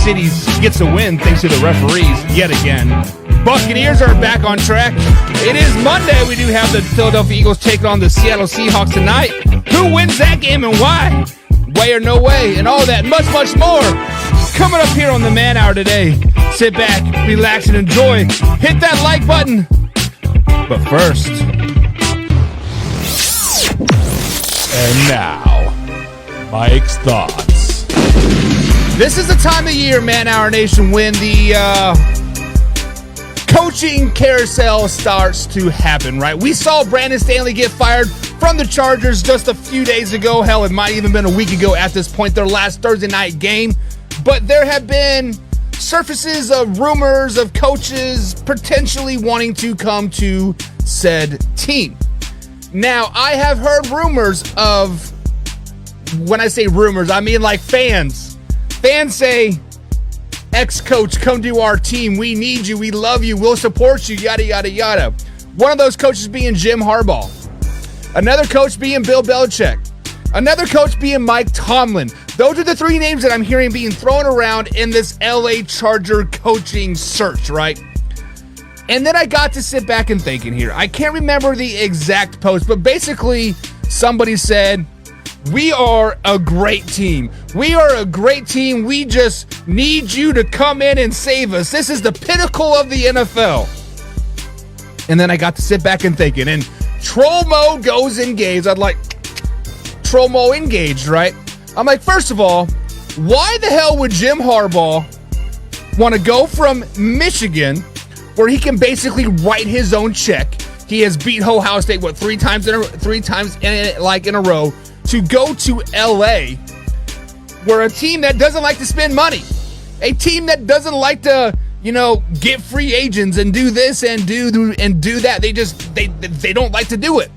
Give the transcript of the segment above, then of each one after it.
City gets a win thanks to the referees yet again. Buccaneers are back on track. It is Monday. We do have the Philadelphia Eagles taking on the Seattle Seahawks tonight. Who wins that game and why? Way or no way, and all that, much, much more. Coming up here on the Man Hour today. Sit back, relax, and enjoy. Hit that like button. But first. And now, Mike's Thoughts. This is the time of year, Man Hour Nation, when the coaching carousel starts to happen, right? We saw Brandon Staley get fired from the Chargers just a few days ago. Hell, it might even been a week ago at this point, their last Thursday night game. But there have been surfaces of rumors of coaches potentially wanting to come to said team. Now, I have heard rumors of, when I say rumors, I mean like fans. Fans say, ex-coach, come to our team. We need you. We love you. We'll support you. Yada, yada, yada. One of those coaches being Jim Harbaugh. Another coach being Bill Belichick. Another coach being Mike Tomlin. Those are the three names that I'm hearing being thrown around in this LA Charger coaching search, right? And then I got to sit back and thinking here. I can't remember the exact post, but basically somebody said, we are a great team. We are a great team. We just need you to come in and save us. This is the pinnacle of the NFL. And then I got to sit back and thinking, and troll mode goes engaged. I'd like, troll mode engaged, right? I'm like, first of all, why the hell would Jim Harbaugh want to go from Michigan, where he can basically write his own check? He has beat Ohio State, three times in a row, to go to LA, where a team that doesn't like to spend money, a team that doesn't like to, get free agents and do this and do that. They don't like to do it.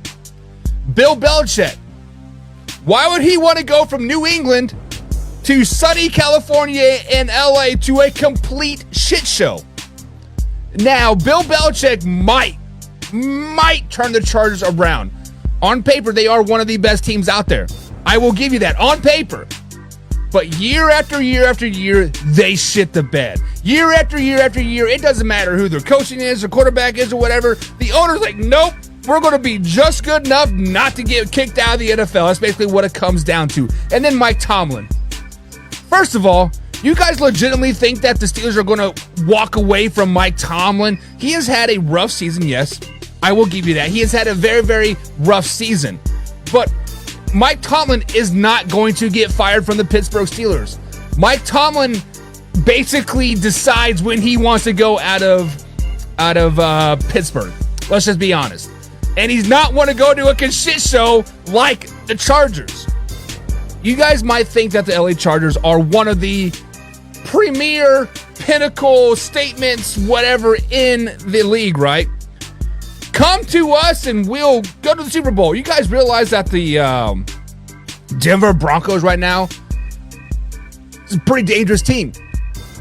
Bill Belichick. Why would he want to go from New England to sunny California and LA to a complete shit show? Now, Bill Belichick might turn the Chargers around. On paper, they are one of the best teams out there. I will give you that. On paper. But year after year after year, they shit the bed. Year after year after year, it doesn't matter who their coaching is, their quarterback is, or whatever. The owner's like, nope, we're going to be just good enough not to get kicked out of the NFL. That's basically what it comes down to. And then Mike Tomlin. First of all, you guys legitimately think that the Steelers are going to walk away from Mike Tomlin? He has had a rough season, yes. I will give you that. He has had a very, very rough season. But Mike Tomlin is not going to get fired from the Pittsburgh Steelers. Mike Tomlin basically decides when he wants to go out of Pittsburgh. Let's just be honest. And he's not want to go to a shit show like the Chargers. You guys might think that the LA Chargers are one of the premier pinnacle statements, whatever, in the league, right? Come to us and we'll go to the Super Bowl. You guys realize that the Denver Broncos right now is a pretty dangerous team.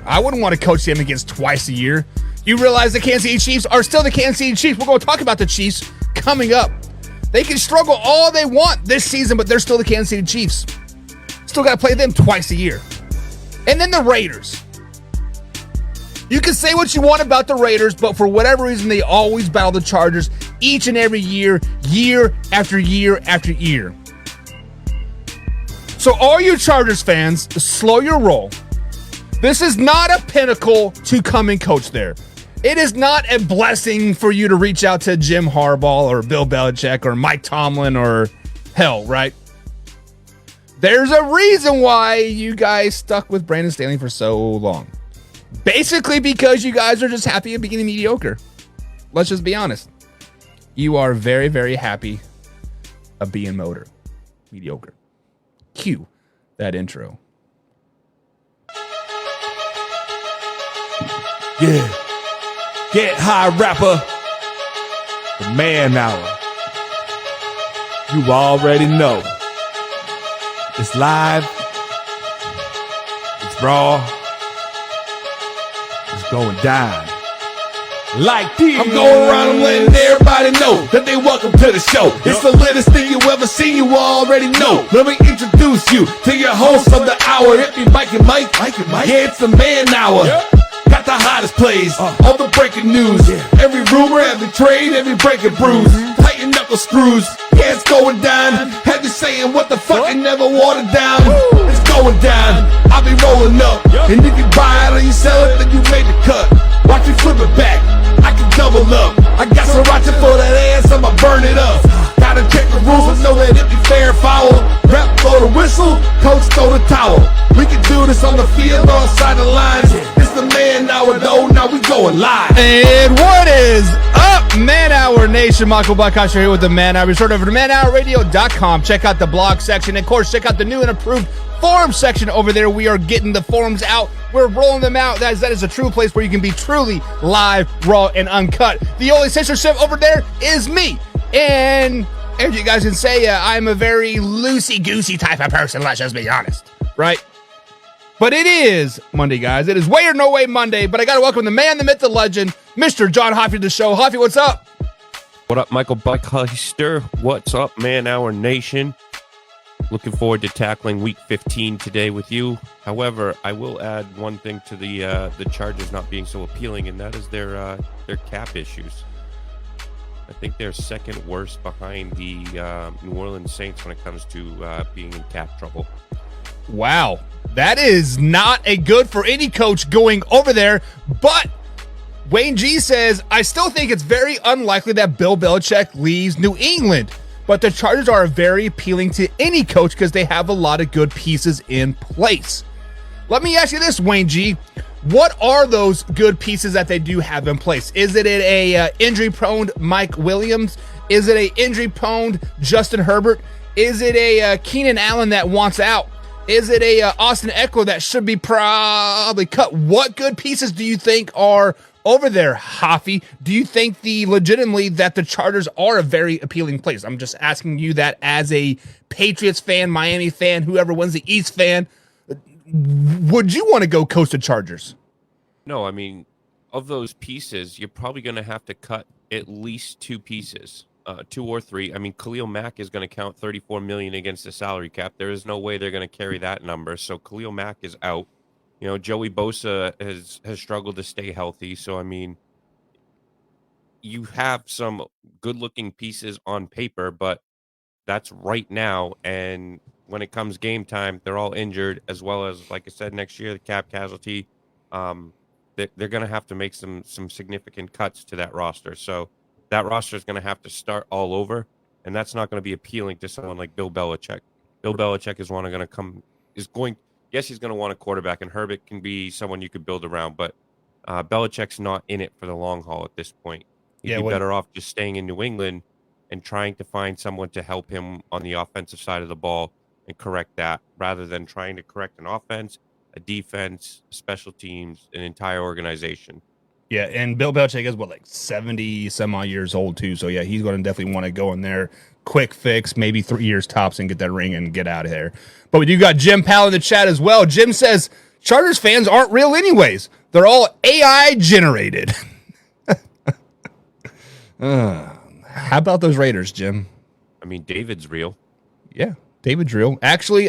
I wouldn't want to coach them against twice a year. You realize the Kansas City Chiefs are still the Kansas City Chiefs. We're going to talk about the Chiefs coming up. They can struggle all they want this season, but they're still the Kansas City Chiefs. Still got to play them twice a year. And then the Raiders. You can say what you want about the Raiders, but for whatever reason, they always battle the Chargers each and every year, year after year after year. So all you Chargers fans, slow your roll. This is not a pinnacle to come and coach there. It is not a blessing for you to reach out to Jim Harbaugh or Bill Belichick or Mike Tomlin or hell, right? There's a reason why you guys stuck with Brandon Staley for so long. Basically because you guys are just happy at being mediocre. Let's just be honest. You are very, very happy of being mediocre. Cue that intro. Yeah. Get high, rapper. The Man Hour. You already know. It's live. It's raw. It's going down. like this. I'm going around and letting everybody know that they welcome to the show. It's the latest thing you ever seen, you already know. Let me introduce you to your host of the hour. Hit me, Mike and Mike. Yeah, it's the man hour. Got the hottest plays, all the breaking news. Every rumor, every trade, every breaking bruise. Tighten knuckle screws, yeah, it's going down. Have you saying what the fuck and never watered down? It's going down, I'll be rolling up. And if you buy it or you sell it, then you made the cut. Watch me flip it back, I can double up. I got sriracha for that ass, I'ma burn it up. Gotta check the rules and know that it be fair and foul. Rep, blow the whistle, coach throw the towel. We can do this on the field, on side the lines. It's the man hour though, now we going live. And what is up, Man Hour Nation? Michael Bucs here with the Man Hour. Be sure to over to manhourradio.com. Check out the blog section. And of course, check out the new and improved forum section over there. We are getting the forums out. We're rolling them out. That is a true place where you can be truly live, raw, and uncut. The only censorship over there is me. And as you guys can say, I'm a very loosey-goosey type of person, let's just be honest, right? But it is Monday, guys. It is Way or No Way Monday, but I got to welcome the man, the myth, the legend, Mr. John Hoffey to the show. Hoffey, what's up? What up, Michael Buckheister? What's up, Man Hour Nation? Looking forward to tackling Week 15 today with you. However, I will add one thing to the Chargers not being so appealing, and that is their cap issues. I think they're second worst behind the New Orleans Saints when it comes to being in cap trouble. Wow, that is not a good for any coach going over there, but Wayne G says, I still think it's very unlikely that Bill Belichick leaves New England, but the Chargers are very appealing to any coach because they have a lot of good pieces in place. Let me ask you this, Wayne G. What are those good pieces that they do have in place? Is it a injury-prone Mike Williams? Is it a injury-prone Justin Herbert? Is it a Keenan Allen that wants out? Is it a Austin Eckler that should be probably cut? What good pieces do you think are over there, Hoffey? Do you think legitimately that the Chargers are a very appealing place? I'm just asking you that as a Patriots fan, Miami fan, whoever wins the East fan. Would you want to go coach the Chargers? No, I mean, of those pieces, you're probably going to have to cut at least two pieces, 2 or 3. I mean, Khalil Mack is going to count $34 million against the salary cap. There is no way they're going to carry that number. So Khalil Mack is out. You know, Joey Bosa has struggled to stay healthy. So, I mean, you have some good-looking pieces on paper, but that's right now. And when it comes game time, they're all injured, as well as, like I said, next year, the cap casualty. They're going to have to make some significant cuts to that roster. So that roster is going to have to start all over, and that's not going to be appealing to someone like Bill Belichick. Bill Belichick is yes, he's going to want a quarterback, and Herbert can be someone you could build around, but Belichick's not in it for the long haul at this point. He'd be better off just staying in New England and trying to find someone to help him on the offensive side of the ball and correct that, rather than trying to correct an offense, a defense, special teams, an entire organization. Yeah, and Bill Belichick is, like 70 some odd years old too. So yeah, he's going to definitely want to go in there, quick fix, maybe 3 years tops, and get that ring and get out of there. But you got Jim Powell in the chat as well. Jim says Chargers fans aren't real anyways. They're all AI generated. How about those Raiders, Jim? I mean, David's real. Yeah, David's real. Actually,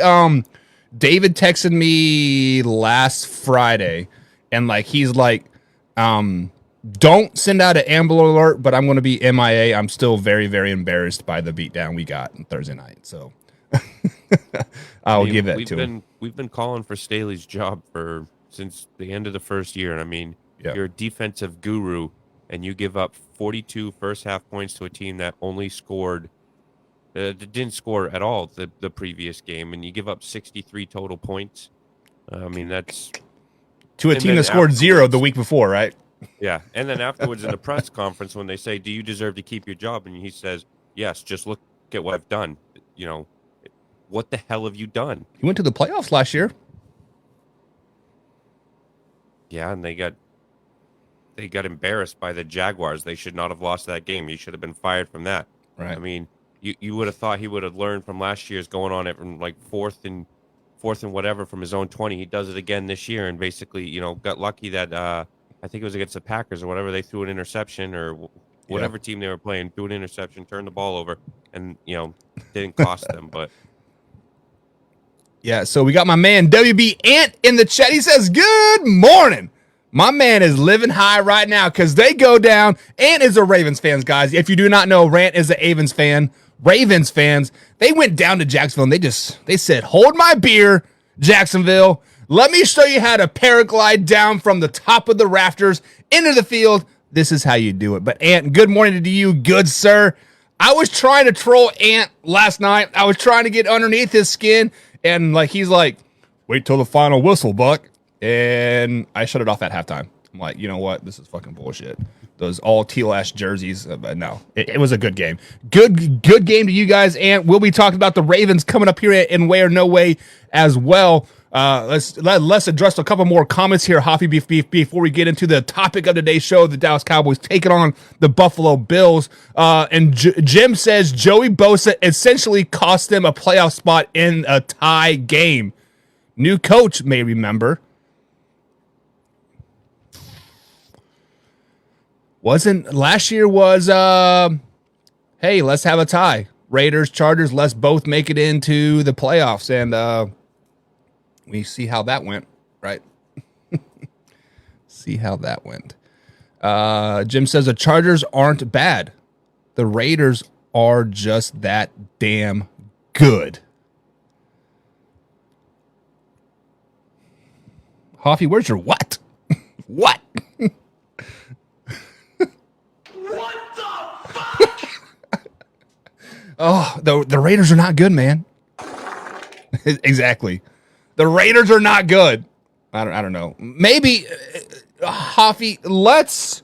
David texted me last Friday, and he's like, don't send out an Amber Alert, but I'm going to be MIA. I'm still very, very embarrassed by the beatdown we got on Thursday night. So I'll give that to him. We've been calling for Staley's job since the end of the first year. And I mean, you're a defensive guru, and you give up 42 first half points to a team that only didn't score at all the previous game, and you give up 63 total points. I mean, that's to a team that scored 0 the week before, right? Yeah, and then afterwards in the press conference, when they say, "Do you deserve to keep your job?" and he says, "Yes, just look at what I've done." You know, what the hell have you done? He went to the playoffs last year. Yeah, and they got embarrassed by the Jaguars. They should not have lost that game. He should have been fired from that. Right. I mean, you would have thought he would have learned from last year's going on it from fourth and whatever from his own 20. He does it again this year, and basically, got lucky that I think it was against the Packers or whatever. They threw an interception or whatever team they were playing, threw an interception, turned the ball over, and didn't cost them. But yeah, so we got my man WB Ant in the chat. He says, "Good morning." My man is living high right now because they go down. Ant is a Ravens fan, guys. If you do not know, Rant is an Ravens fan. Ravens fans, they went down to Jacksonville and they said, "Hold my beer, Jacksonville. Let me show you how to paraglide down from the top of the rafters into the field. This is how you do it." But Ant, good morning to you, good sir. I was trying to troll Ant last night. I was trying to get underneath his skin, and he's like, "Wait till the final whistle, Buck." And I shut it off at halftime. I'm like, you know what? This is fucking bullshit. Those all teal-ash jerseys. But no, it was a good game. Good game to you guys. And we'll be talking about the Ravens coming up here in Way or No Way as well. Let's address a couple more comments here, Hoffy, before we get into the topic of today's show, the Dallas Cowboys taking on the Buffalo Bills. And Jim says Joey Bosa essentially cost them a playoff spot in a tie game. New coach may remember. Last year was, hey, let's have a tie. Raiders, Chargers, let's both make it into the playoffs. And we see how that went, right? See how that went. Jim says the Chargers aren't bad. The Raiders are just that damn good. Hoffy, where's your what? What? Oh, the Raiders are not good, man. Exactly. The Raiders are not good. I don't know. Maybe, Hoffy, let's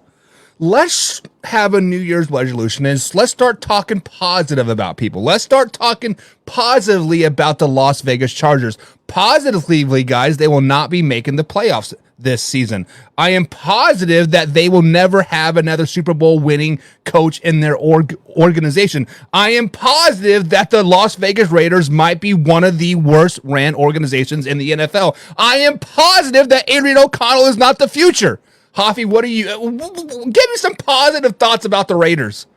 have a New Year's resolution. Let's start talking positive about people. Let's start talking positively about the Las Vegas Chargers. Positively, guys, they will not be making the playoffs this season. I am positive that they will never have another Super Bowl winning coach in their organization. I am positive that the Las Vegas Raiders might be one of the worst ran organizations in the NFL. I am positive that Adrian O'Connell is not the future. Hoffy, what are you? Give me some positive thoughts about the Raiders.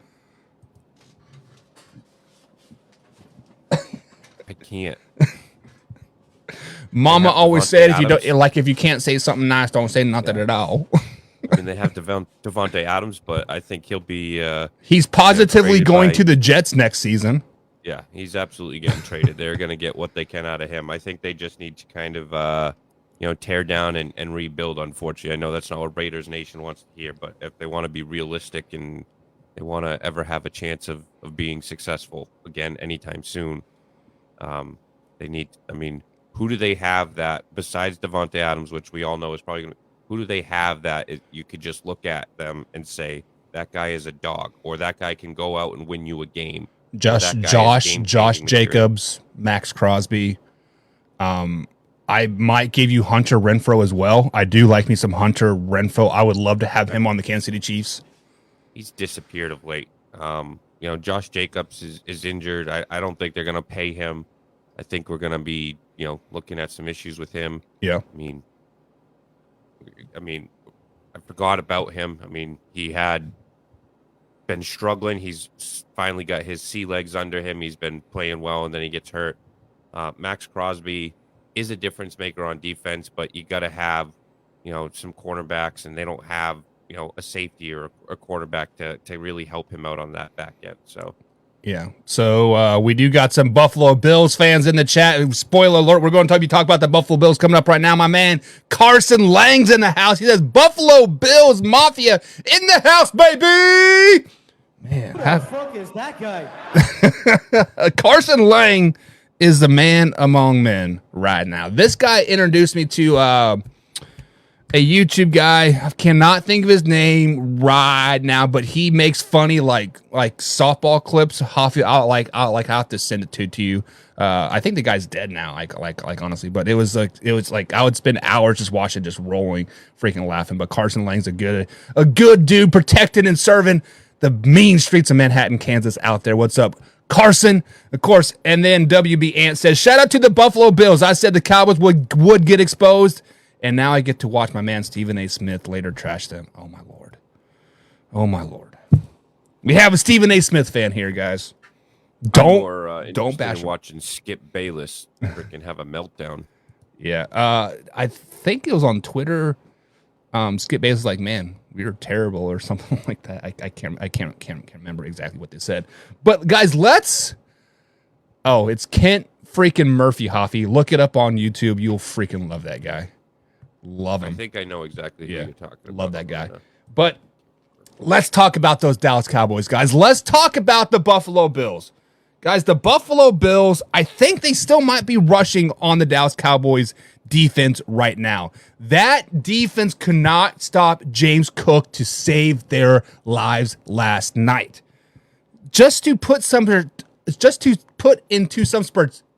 I can't. Mama always said, if you can't say something nice, don't say nothing at all. I mean, they have Devontae Adams, but I think he'll be. He's positively going to the Jets next season. Yeah, he's absolutely getting traded. They're going to get what they can out of him. I think they just need to kind of, tear down and rebuild. Unfortunately, I know that's not what Raiders Nation wants to hear, but if they want to be realistic and they want to ever have a chance of being successful again anytime soon, they need. I mean. Who do they have that, besides Devontae Adams, which we all know is probably going to, who do they have that you could just look at them and say, that guy is a dog, or that guy can go out and win you a game? Josh Jacobs, Max Crosby. I might give you Hunter Renfrow as well. I do like me some Hunter Renfrow. I would love to have him on the Kansas City Chiefs. He's disappeared of late. Josh Jacobs is injured. I don't think they're going to pay him. I think we're going to be, looking at some issues with him. Yeah. I mean, I forgot about him. I mean, he had been struggling. He's finally got his sea legs under him. He's been playing well, and then he gets hurt. Max Crosby is a difference maker on defense, but you got to have, some cornerbacks, and they don't have, a safety or a quarterback to really help him out on that back end. So. Yeah, so we do got some Buffalo Bills fans in the chat. Spoiler alert, we're going to talk about the Buffalo Bills coming up right now. My man Carson Lang's in the house. He says, Buffalo Bills Mafia in the house, baby! Man, Who the fuck is that guy? Carson Lang is the man among men right now. This guy introduced me to a YouTube guy. I cannot think of his name right now, but he makes funny like softball clips. I'll have to send it to you. I think the guy's dead now. Like honestly, but it was like I would spend hours just watching, just rolling, freaking laughing. But Carson Lang's a good dude, protecting and serving the mean streets of Manhattan, Kansas out there. What's up, Carson? Of course. And then WB Ant says, shout out to the Buffalo Bills. I said the Cowboys would get exposed, And now I get to watch my man Stephen A. Smith later trash them. Oh, my Lord. Oh, my Lord. We have a Stephen A. Smith fan here, guys. Don't bash him. Watching Skip Bayless freaking have a meltdown. Yeah. I think it was on Twitter. Skip Bayless was like, man, we were terrible or something like that. I can't remember exactly what they said. But, guys, it's Kent freaking Murphy, Hoffy. Look it up on YouTube. You'll freaking love that guy. Love him. I think I know exactly who you're talking about. Love that guy. But let's talk about those Dallas Cowboys, guys. Let's talk about the Buffalo Bills. Guys, the Buffalo Bills, I think they still might be rushing on the Dallas Cowboys defense right now. That defense could not stop James Cook to save their lives last night. Just to put into some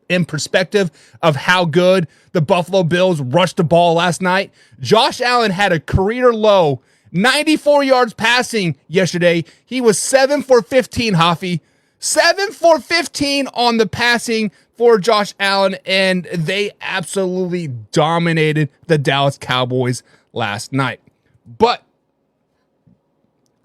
in perspective of how good the Buffalo Bills rushed the ball last night, Josh Allen had a career low 94 yards passing yesterday. He was 7 for 15, Hoffy. 7 for 15 on the passing for Josh Allen, and they absolutely dominated the Dallas Cowboys last night. But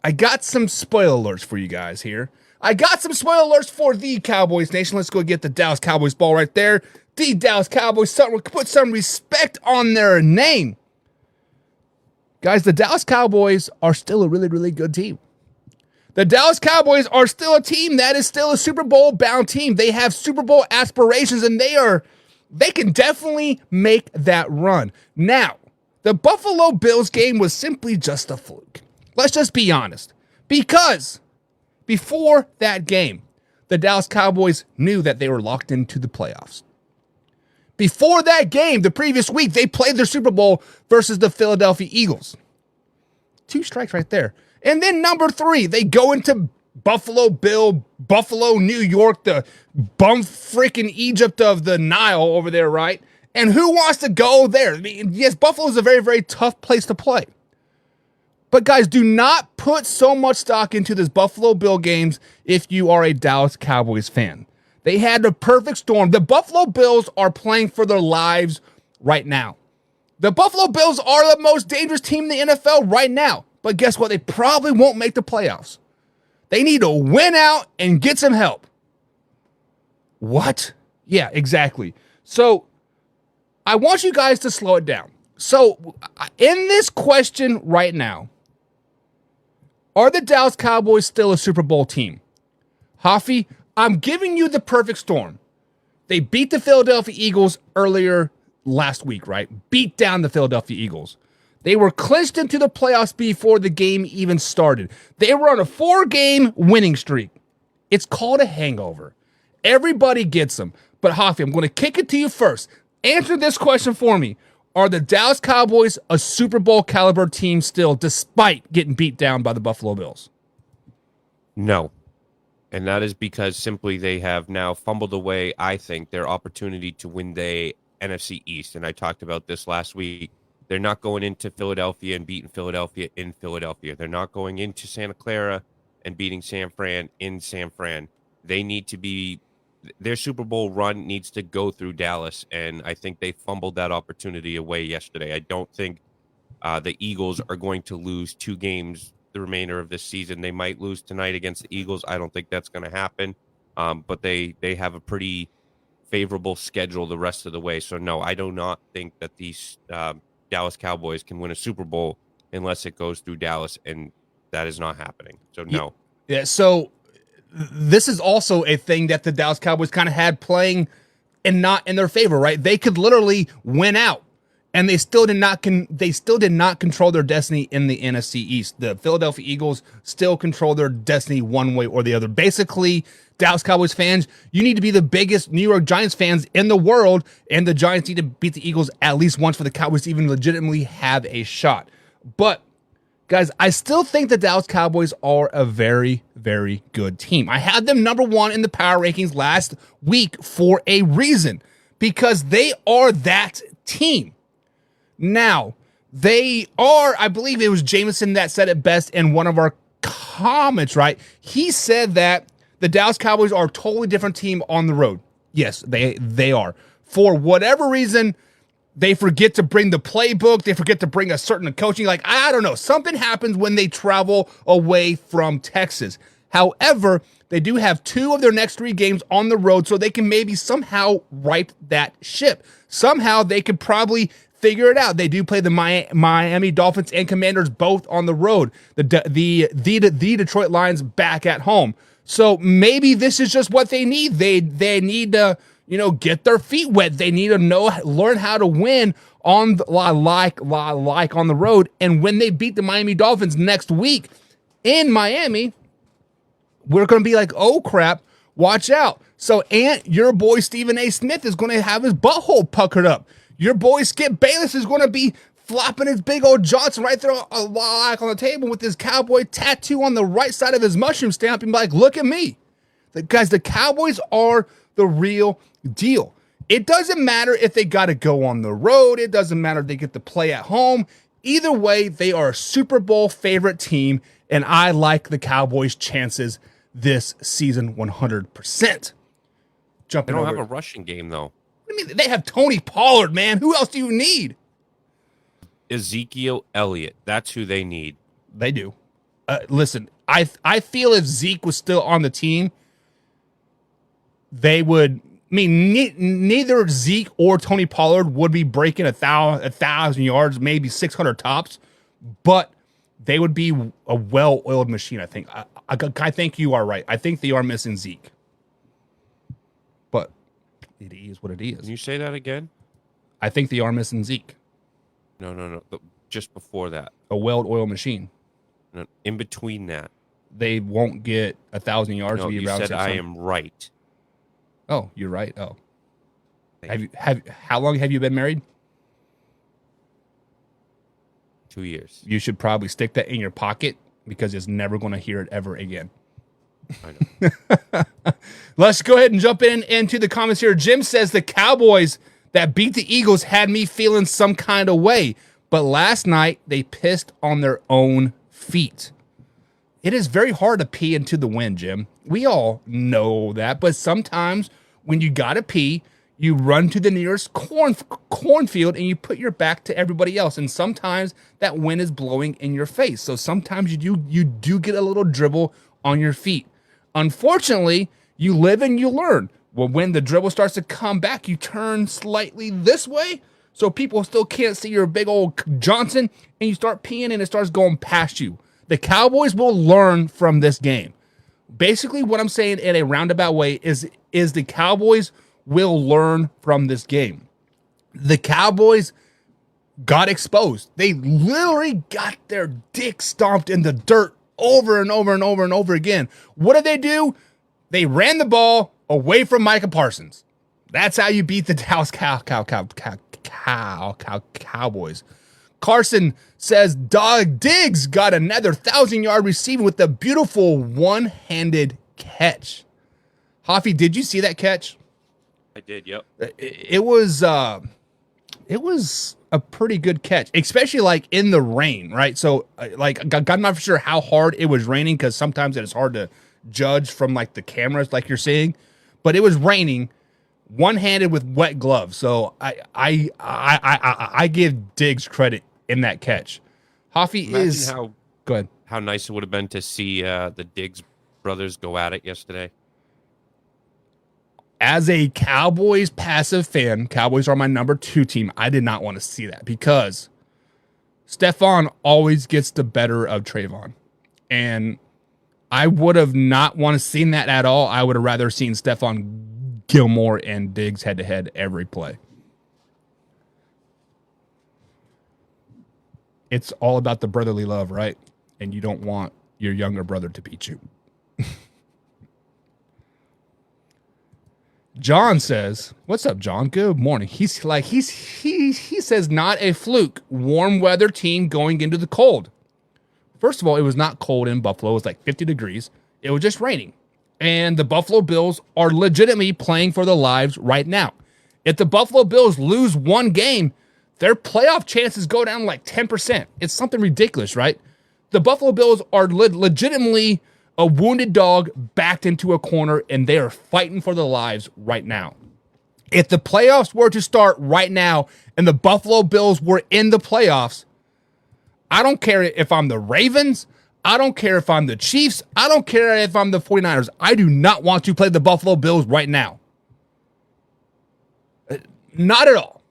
I got some spoiler alerts for you guys here. I got some spoiler alerts for the Cowboys Nation. Let's go get the Dallas Cowboys ball right there. The Dallas Cowboys, put some respect on their name. Guys, the Dallas Cowboys are still a really, really good team. The Dallas Cowboys are still a team that is still a Super Bowl bound team. They have Super Bowl aspirations, and they can definitely make that run. Now, the Buffalo Bills game was simply just a fluke. Let's just be honest. Because before that game, the Dallas Cowboys knew that they were locked into the playoffs. Before that game, the previous week, they played their Super Bowl versus the Philadelphia Eagles. 2 strikes right there. And then number 3, they go into Buffalo, New York, the bum freaking Egypt of the Nile over there, right? And who wants to go there? I mean, yes, Buffalo is a very, very tough place to play. But guys, do not put so much stock into this Buffalo Bill games if you are a Dallas Cowboys fan. They had the perfect storm. The Buffalo Bills are playing for their lives right now. The Buffalo Bills are the most dangerous team in the NFL right now. But guess what? They probably won't make the playoffs. They need to win out and get some help. What? Yeah, exactly. So I want you guys to slow it down. So in this question right now, are the Dallas Cowboys still a Super Bowl team? Hoffy, I'm giving you the perfect storm. They beat the Philadelphia Eagles earlier last week, right? Beat down the Philadelphia Eagles. They were clinched into the playoffs before the game even started. They were on a 4-game winning streak. It's called a hangover. Everybody gets them. But Hoffy, I'm going to kick it to you first. Answer this question for me. Are the Dallas Cowboys a Super Bowl caliber team still, despite getting beat down by the Buffalo Bills? No. And that is because simply they have now fumbled away, I think, their opportunity to win the NFC East. And I talked about this last week. They're not going into Philadelphia and beating Philadelphia in Philadelphia. They're not going into Santa Clara and beating San Fran in San Fran. They need to be, their Super Bowl run needs to go through Dallas, and I think they fumbled that opportunity away yesterday. I don't think the Eagles are going to lose 2 games the remainder of this season. They might lose tonight against the Eagles. I don't think that's going to happen, but they have a pretty favorable schedule the rest of the way. So, no, I do not think that these Dallas Cowboys can win a Super Bowl unless it goes through Dallas, and that is not happening. So, no. Yeah, so this is also a thing that the Dallas Cowboys kind of had playing and not in their favor, right? They could literally win out, and they still did not control their destiny in the NFC East. The Philadelphia Eagles still control their destiny one way or the other. Basically, Dallas Cowboys fans, you need to be the biggest New York Giants fans in the world, and the Giants need to beat the Eagles at least once for the Cowboys to even legitimately have a shot. But, guys, I still think the Dallas Cowboys are a very, very good team. I had them number 1 in the power rankings last week for a reason, because they are that team. Now, they are, I believe it was Jameson that said it best in one of our comments, right? He said that the Dallas Cowboys are a totally different team on the road. Yes, they are. For whatever reason, They forget to bring the playbook. They forget to bring a certain coaching. Like, I don't know. Something happens when they travel away from Texas. However, they do have 2 of their next 3 games on the road, so they can maybe somehow right that ship. Somehow they could probably figure it out. They do play the Miami Dolphins and Commanders both on the road. The Detroit Lions back at home. So maybe this is just what they need. They need to, get their feet wet. They need to learn how to win on on the road. And when they beat the Miami Dolphins next week in Miami, we're going to be like, oh crap, watch out. So your boy Stephen A. Smith is going to have his butthole puckered up. Your boy Skip Bayless is going to be flopping his big old Johnson right there on the table with his cowboy tattoo on the right side of his mushroom stamp and be like, look at me. The Cowboys are the real deal. It doesn't matter if they got to go on the road. It doesn't matter if they get to play at home. Either way, they are a Super Bowl favorite team, and I like the Cowboys' chances this season 100%. They don't have a rushing game, though. What do you mean? They have Tony Pollard, man. Who else do you need? Ezekiel Elliott. That's who they need. They do. Listen, I feel if Zeke was still on the team, they would. I mean, neither Zeke or Tony Pollard would be breaking 1,000 yards, maybe 600 tops, but they would be a well-oiled machine. I think. I think you are right. I think they are missing Zeke, but it is what it is. Can you say that again? I think they are missing Zeke. No. Just before that, a well-oiled machine. No, in between that, they won't get 1,000 yards. No, you said I am right. Oh, you're right. Oh, how long have you been married? 2 years. You should probably stick that in your pocket because it's never going to hear it ever again. I know. Let's go ahead and jump into the comments here. Jim says the Cowboys that beat the Eagles had me feeling some kind of way, but last night they pissed on their own feet. It is very hard to pee into the wind, Jim. We all know that, but sometimes when you gotta pee, you run to the nearest cornfield and you put your back to everybody else. And sometimes that wind is blowing in your face. So sometimes you do get a little dribble on your feet. Unfortunately, you live and you learn. Well, when the dribble starts to come back, you turn slightly this way so people still can't see your big old Johnson, and you start peeing and it starts going past you. The Cowboys will learn from this game. Basically, what I'm saying in a roundabout way is the Cowboys will learn from this game. The Cowboys got exposed. They literally got their dick stomped in the dirt over and over and over and over again. What did they do? They ran the ball away from Micah Parsons. That's how you beat the Dallas Cowboys. Carson says Dog Diggs got another 1,000-yard receiving with a beautiful one-handed catch. Hoffy, did you see that catch? I did, yep. It was a pretty good catch, especially like in the rain, right? So like I'm not sure how hard it was raining because sometimes it is hard to judge from like the cameras, like you're saying, but it was raining, one-handed with wet gloves. So I give Diggs credit in that catch. Hoffy is go ahead. How nice it would have been to see the Diggs brothers go at it yesterday. As a Cowboys passive fan, Cowboys are my number 2 team. I did not want to see that because Stephon always gets the better of Trayvon. And I would have not want to seen that at all. I would have rather seen Stephon Gilmore and Diggs head-to-head every play. It's all about the brotherly love, right? And you don't want your younger brother to beat you. John says, what's up, John? Good morning. He says, not a fluke. Warm weather team going into the cold. First of all, it was not cold in Buffalo. It was like 50 degrees. It was just raining. And the Buffalo Bills are legitimately playing for their lives right now. If the Buffalo Bills lose one game, their playoff chances go down like 10%. It's something ridiculous, right? The Buffalo Bills are legitimately a wounded dog backed into a corner, and they are fighting for their lives right now. If the playoffs were to start right now and the Buffalo Bills were in the playoffs, I don't care if I'm the Ravens. I don't care if I'm the Chiefs. I don't care if I'm the 49ers. I do not want to play the Buffalo Bills right now. Not at all.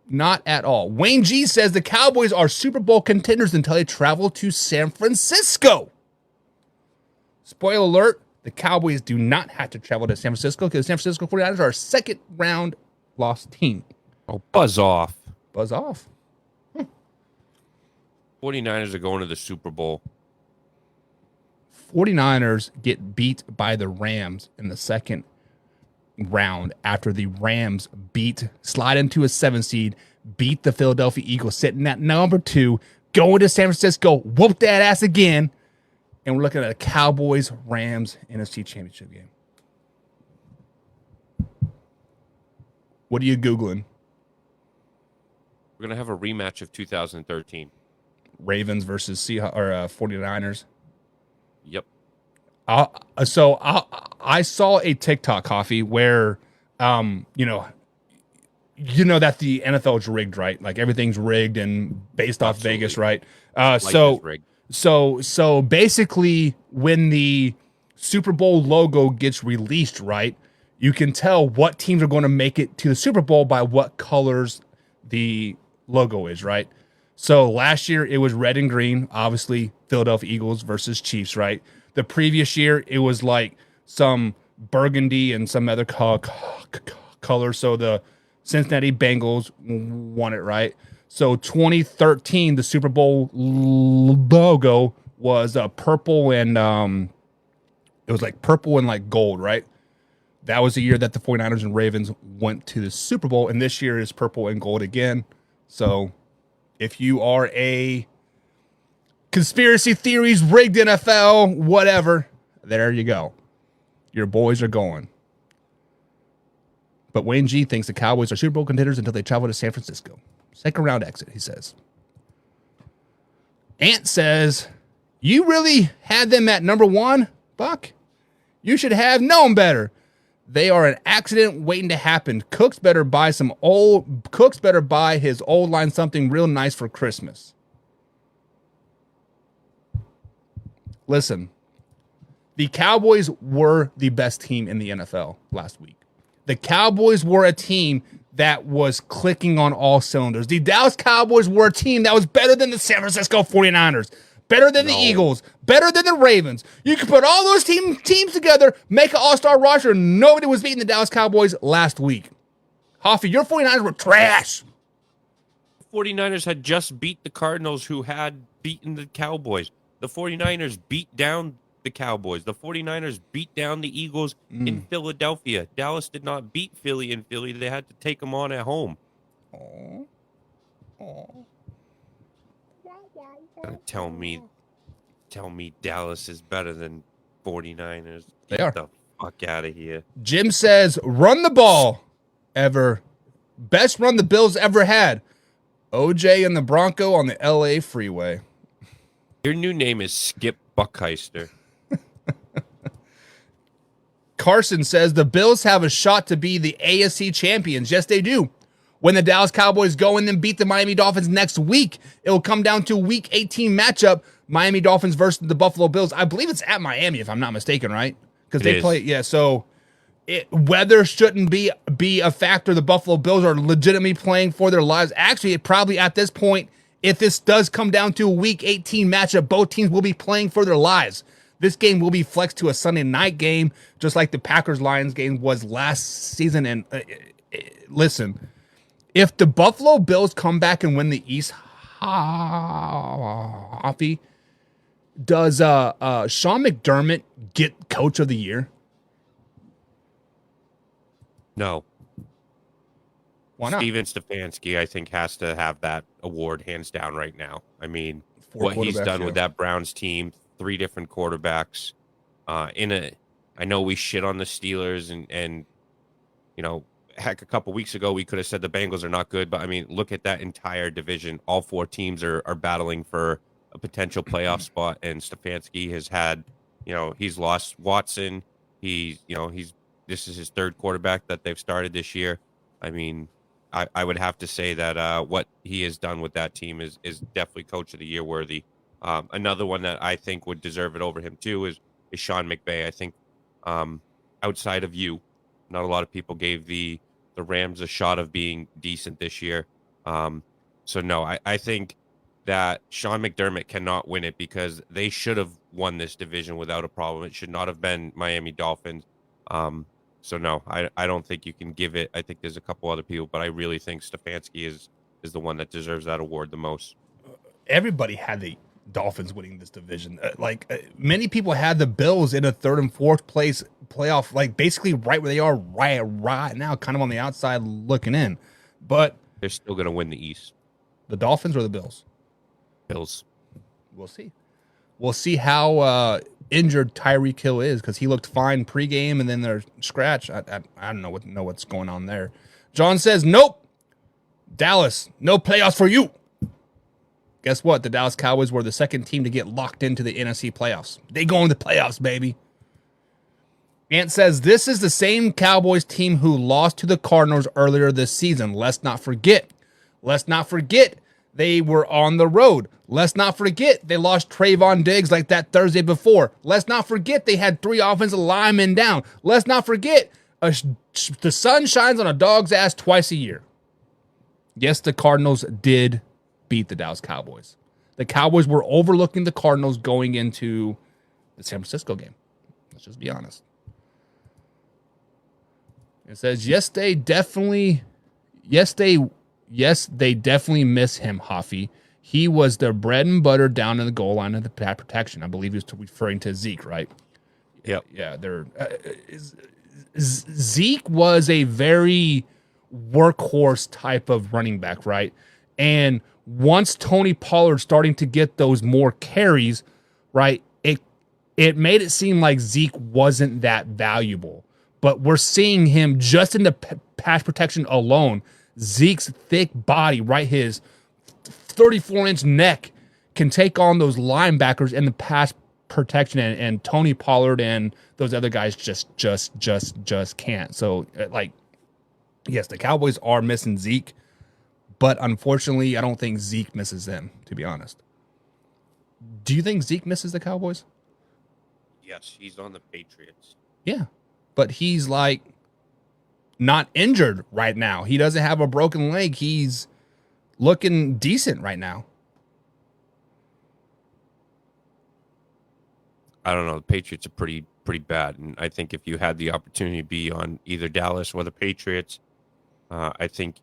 Not at all. Wayne G says the Cowboys are Super Bowl contenders until they travel to San Francisco. Spoiler alert, the Cowboys do not have to travel to San Francisco because the San Francisco 49ers are a second-round lost team. Oh, buzz off. Buzz off. 49ers are going to the Super Bowl. 49ers get beat by the Rams in the second round after the Rams slide into a 7 seed, beat the Philadelphia Eagles sitting at number 2, going to San Francisco, whoop that ass again, and we're looking at a Cowboys-Rams NFC Championship game. What are you Googling? We're going to have a rematch of 2013. Ravens versus 49ers. Yep. I saw a TikTok, Coffee, where you know that the NFL is rigged, right? Like everything's rigged and based off Absolutely. Vegas, right? Rigged. So basically, when the Super Bowl logo gets released, right, you can tell what teams are going to make it to the Super Bowl by what colors the logo is, right? So last year it was red and green, obviously Philadelphia Eagles versus Chiefs, right? The previous year it was like some burgundy and some other color. So the Cincinnati Bengals won it, right? So 2013, the Super Bowl logo was purple and it was like purple and like gold, right? That was the year that the 49ers and Ravens went to the Super Bowl, and this year is purple and gold again. So if you are a conspiracy theories, rigged NFL, whatever, there you go. Your boys are going. But Wayne G thinks the Cowboys are Super Bowl contenders until they travel to San Francisco. Second round exit, he says. Ant says, you really had them at number 1, Buck? You should have known better. They are an accident waiting to happen. Cooks better buy his old line something real nice for Christmas. Listen, the Cowboys were the best team in the NFL last week. The Cowboys were a team that was clicking on all cylinders. The Dallas Cowboys were a team that was better than the San Francisco 49ers. Better than the Eagles, better than the Ravens. You can put all those teams together, make an all-star roster, and nobody was beating the Dallas Cowboys last week. Hoffy, your 49ers were trash. 49ers had just beat the Cardinals, who had beaten the Cowboys. The 49ers beat down the Cowboys. The 49ers beat down the Eagles in Philadelphia. Dallas did not beat Philly in Philly. They had to take them on at home. Tell me Dallas is better than 49ers. They Get are. the fuck out of here. Jim says, run the ball ever. Best run the Bills ever had. OJ and the Bronco on the LA freeway. Your new name is Skip Buckheister. Carson says the Bills have a shot to be the AFC champions. Yes, they do. When the Dallas Cowboys go and then beat the Miami Dolphins next week, it will come down to Week 18 matchup, Miami Dolphins versus the Buffalo Bills. I believe it's at Miami, if I'm not mistaken, right? Because they play, yeah. So weather shouldn't be a factor. The Buffalo Bills are legitimately playing for their lives. Actually, it probably at this point, if this does come down to a Week 18 matchup, both teams will be playing for their lives. This game will be flexed to a Sunday night game, just like the Packers-Lions game was last season. And listen, if the Buffalo Bills come back and win the East, does Sean McDermott get Coach of the Year? No. Why not? Steven Stefanski, I think, has to have that award hands down right now. I mean, Four what he's quarterbacks, done yeah. with that Browns team, 3 different quarterbacks. I know we shit on the Steelers and you know, heck, a couple weeks ago we could have said the Bengals are not good, but I mean, look at that entire division. All 4 teams are battling for a potential playoff spot, and Stefanski has had, you know, he's lost Watson. This is his 3rd quarterback that they've started this year. I mean, I would have to say that what he has done with that team is definitely Coach of the Year worthy. Another one that I think would deserve it over him too is Sean McVay. I think outside of you, not a lot of people gave the Rams a shot of being decent this year. So no, I think that Sean McDermott cannot win it because they should have won this division without a problem. It should not have been Miami Dolphins. So no, I don't think you can give it. I think there's a couple other people, but I really think Stefanski is the one that deserves that award the most. Everybody had the Dolphins winning this division. Many people had the Bills in a third and fourth place playoff, like basically right where they are right now, kind of on the outside looking in. But they're still going to win the East. The Dolphins or the Bills? Bills. We'll see. We'll see how injured Tyreek Hill is because he looked fine pregame and then there's scratch. I don't know what's going on there. John says, nope. Dallas, no playoffs for you. Guess what? The Dallas Cowboys were the second team to get locked into the NFC playoffs. They go in the playoffs, baby. Ant says, this is the same Cowboys team who lost to the Cardinals earlier this season. Let's not forget. They were on the road. Let's not forget they lost Trayvon Diggs like that Thursday before. Let's not forget they had 3 offensive linemen down. Let's not forget the sun shines on a dog's ass twice a year. Yes, the Cardinals did beat the Dallas Cowboys. The Cowboys were overlooking the Cardinals going into the San Francisco game. Let's just be honest. It says, yes, they definitely miss him, Hoffy. He was their bread and butter down in the goal line of the pass protection. I believe he was referring to Zeke, right? Yep. Yeah. Zeke was a very workhorse type of running back, right? And once Tony Pollard starting to get those more carries, right, it made it seem like Zeke wasn't that valuable. But we're seeing him just in the pass protection alone. Zeke's thick body, right, his 34-inch neck can take on those linebackers in the pass protection, and Tony Pollard and those other guys just can't. So, yes, the Cowboys are missing Zeke, but unfortunately, I don't think Zeke misses them, to be honest. Do you think Zeke misses the Cowboys? Yes, he's on the Patriots. Yeah, but he's not injured right now. He doesn't have a broken leg. He's looking decent right now. I don't know. The Patriots are pretty bad, and I think if you had the opportunity to be on either Dallas or the Patriots, I think,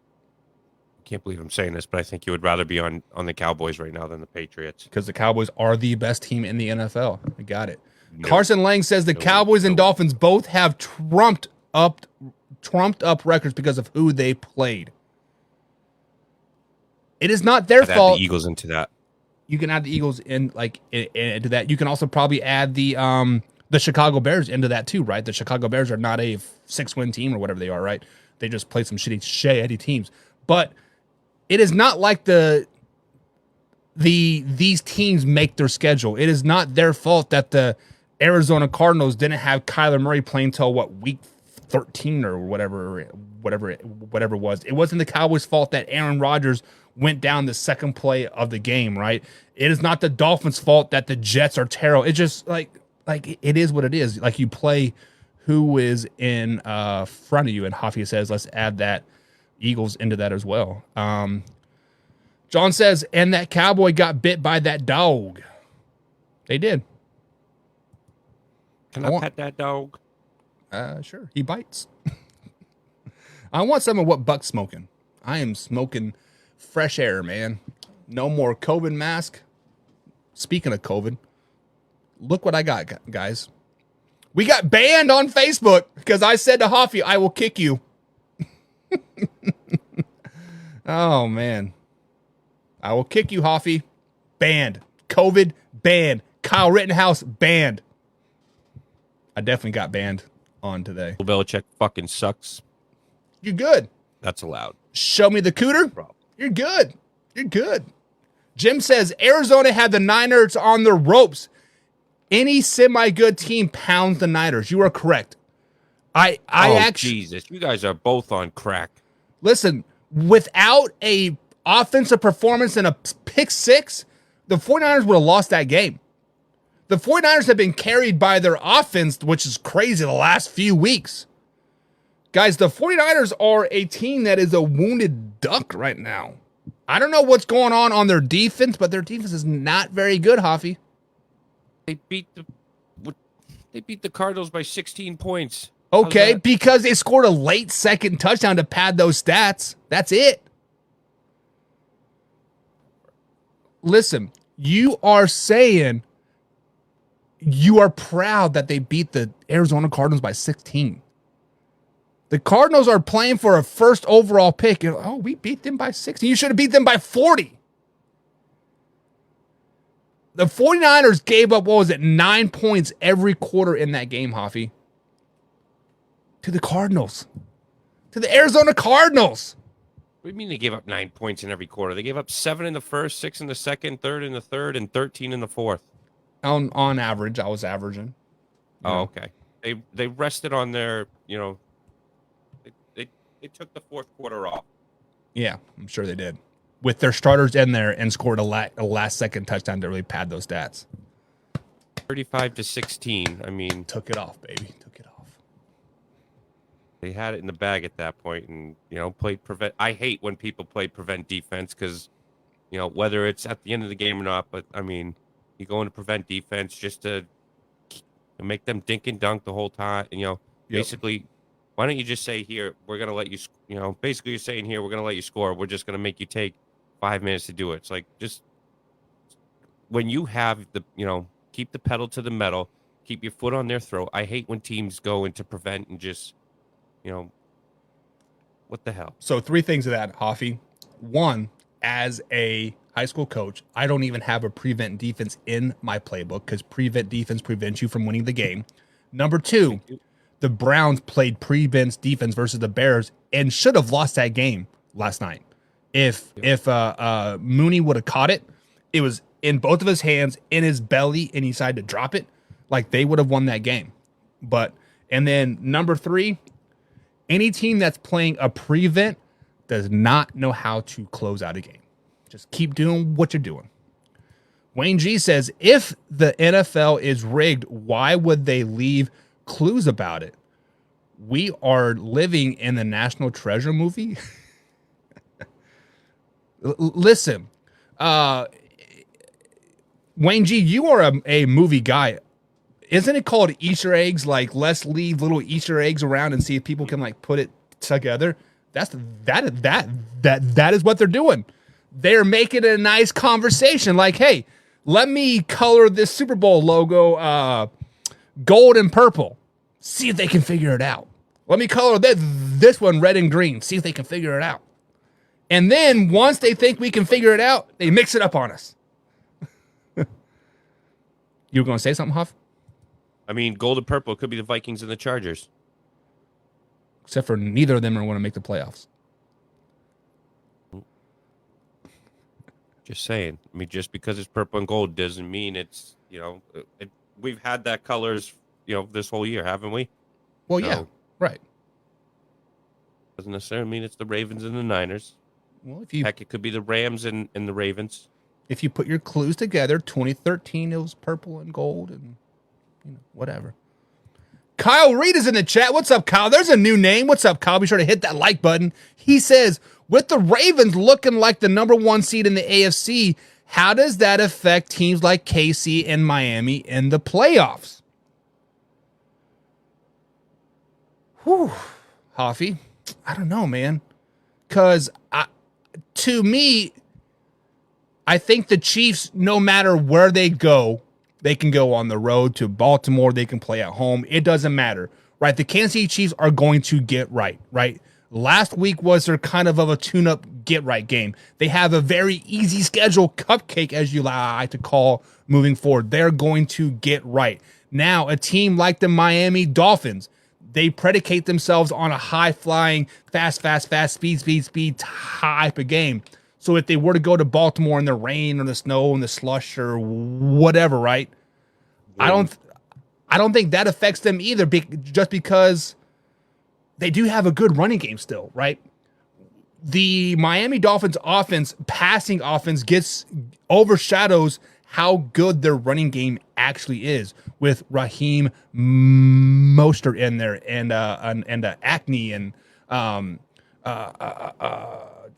I can't believe I'm saying this, but I think you would rather be on the Cowboys right now than the Patriots. Because the Cowboys are the best team in the NFL. I got it. No. Carson Lang says the Cowboys and Dolphins both have trumped up records because of who they played. It is not their fault. Add the Eagles into that. You can add the Eagles into that. You can also probably add the Chicago Bears into that too, right? The Chicago Bears are not a 6-win team or whatever they are, right? They just play some shitty teams. But it is not like these teams make their schedule. It is not their fault that the Arizona Cardinals didn't have Kyler Murray playing till week 13 or whatever it was. It wasn't the Cowboys' fault that Aaron Rodgers went down the second play of the game, right? It is not the Dolphins' fault that the Jets are terrible. It's just like it is what it is. Like, you play who is in front of you, and Hoffy says, let's add that Eagles into that as well. John says, and that cowboy got bit by that dog. They did. Can I pet that dog? Sure. He bites. I want some of what Buck's smoking. I am smoking fresh air, man. No more COVID mask. Speaking of COVID, look what I got, guys. We got banned on Facebook because I said to Hoffy, I will kick you. Oh, man. I will kick you, Hoffy. Banned. COVID, banned. Kyle Rittenhouse, banned. I definitely got banned on today. Belichick fucking sucks. You're good. That's allowed. Show me the cooter. You're good. You're good. Jim says Arizona had the Niners on the ropes. Any semi-good team pounds the Niners. You are correct. I actually, Jesus, you guys are both on crack. Listen, without a offensive performance and a pick six, the 49ers would have lost that game. The 49ers have been carried by their offense, which is crazy the last few weeks. Guys, the 49ers are a team that is a wounded duck right now. I don't know what's going on their defense, but their defense is not very good, Hoffy. They beat the Cardinals by 16 points. Okay, because they scored a late second touchdown to pad those stats. That's it. Listen, you are saying you are proud that they beat the Arizona Cardinals by 16. The Cardinals are playing for a first overall pick. Oh, we beat them by 16. You should have beat them by 40. The 49ers gave up, 9 points every quarter in that game, Hoffy. To the Cardinals. To the Arizona Cardinals. What do you mean they gave up 9 points in every quarter? They gave up 7 in the first, 6 in the second, 3 in the third, and 13 in the fourth. On average, I was averaging. Oh, okay. They rested on their, they took the fourth quarter off. Yeah, I'm sure they did. With their starters in there and scored a last second touchdown to really pad those stats. 35-16. I mean, took it off, baby. Took it off. They had it in the bag at that point, and played prevent. I hate when people play prevent defense because, whether it's at the end of the game or not. But I mean, you go into prevent defense just to make them dink and dunk the whole time. And basically, why don't you just say here we're gonna let you? Basically you're saying here we're gonna let you score. We're just gonna make you take 5 minutes to do it. It's like just when you have the keep the pedal to the metal, keep your foot on their throat. I hate when teams go into prevent and just what the hell? So 3 things of that, Hoffy. 1, as a high school coach, I don't even have a prevent defense in my playbook because prevent defense prevents you from winning the game. Number 2, the Browns played prevent defense versus the Bears and should have lost that game last night. If Mooney would have caught it, it was in both of his hands, in his belly, and he decided to drop it, like they would have won that game. And then number 3, any team that's playing a prevent does not know how to close out a game. Just keep doing what you're doing. Wayne G says, if the NFL is rigged, why would they leave clues about it? We are living in the National Treasure movie. Listen, Wayne G, you are a movie guy. Isn't it called Easter eggs? Like, let's leave little Easter eggs around and see if people can put it together. That is what they're doing. They're making it a nice conversation. Like, hey, let me color this Super Bowl logo gold and purple. See if they can figure it out. Let me color this one red and green. See if they can figure it out. And then once they think we can figure it out, they mix it up on us. You were going to say something, Huff? I mean, gold and purple could be the Vikings and the Chargers. Except for neither of them are going to make the playoffs. Just saying. I mean, just because it's purple and gold doesn't mean it's, we've had that colors, this whole year, haven't we? Well, yeah, right. Doesn't necessarily mean it's the Ravens and the Niners. Well, Heck, it could be the Rams and the Ravens. If you put your clues together, 2013, it was purple and gold and whatever. Kyle Reed is in the chat. What's up, Kyle? There's a new name. What's up, Kyle? Be sure to hit that like button. He says, with the Ravens looking like the number 1 seed in the AFC, how does that affect teams like KC and Miami in the playoffs? Whew, Hoffy. I don't know, man. Because to me, I think the Chiefs, no matter where they go, they can go on the road to Baltimore. They can play at home. It doesn't matter, right? The Kansas City Chiefs are going to get right? Last week was their kind of a tune-up get-right game. They have a very easy schedule, cupcake, as you like to call, moving forward. They're going to get right. Now, a team like the Miami Dolphins, they predicate themselves on a high-flying, fast, speed type of game. So if they were to go to Baltimore in the rain or the snow and the slush or whatever, right? I don't think that affects them either, just because they do have a good running game still, right? the Miami Dolphins offense, passing offense, overshadows how good their running game actually is, with Raheem Mostert in there and Acne and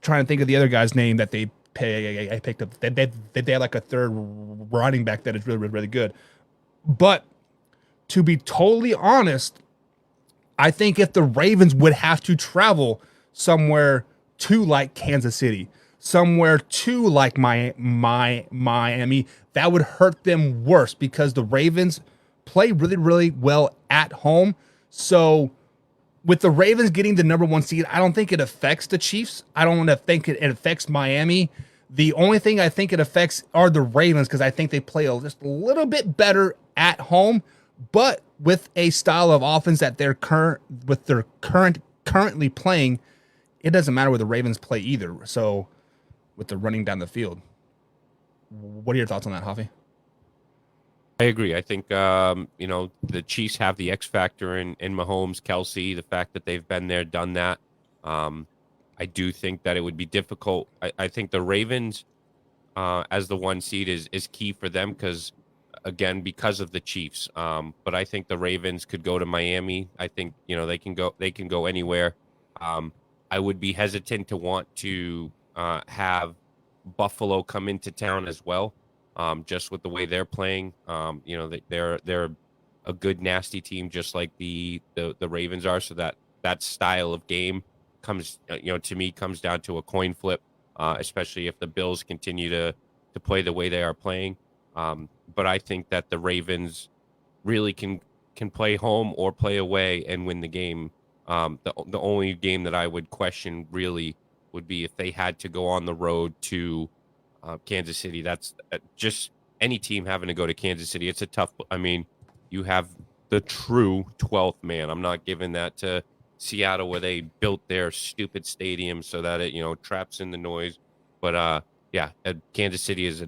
trying to think of the other guy's name that they picked up. They had like a third running back that is really good. But to be totally honest, I think if the Ravens would have to travel somewhere to like Kansas City, somewhere to like Miami, that would hurt them worse because the Ravens play really well at home. So with the Ravens getting the number 1 seed, I don't think it affects the Chiefs. I don't think it affects Miami. The only thing I think it affects are the Ravens, because I think they play just a little bit better at home, but with a style of offense that they're currently playing, it doesn't matter where the Ravens play either. So with the running down the field, what are your thoughts on that, Javi? I agree. I think the Chiefs have the X factor in Mahomes, Kelsey, the fact that they've been there, done that. I do think that it would be difficult. I think the Ravens as the 1 seed is key for them because of the Chiefs. But I think the Ravens could go to Miami. I think they can go anywhere. I would be hesitant to want to have Buffalo come into town as well. Just with the way they're playing, they're a good nasty team, just like the Ravens are. So that style of game comes down to a coin flip, especially if the Bills continue to play the way they are playing. But I think that the Ravens really can play home or play away and win the game. The only game that I would question really would be if they had to go on the road to Kansas City. That's just any team having to go to Kansas City. It's a tough. I mean, you have the true 12th man. I'm not giving that to Seattle where they built their stupid stadium so that it traps in the noise. But Kansas City is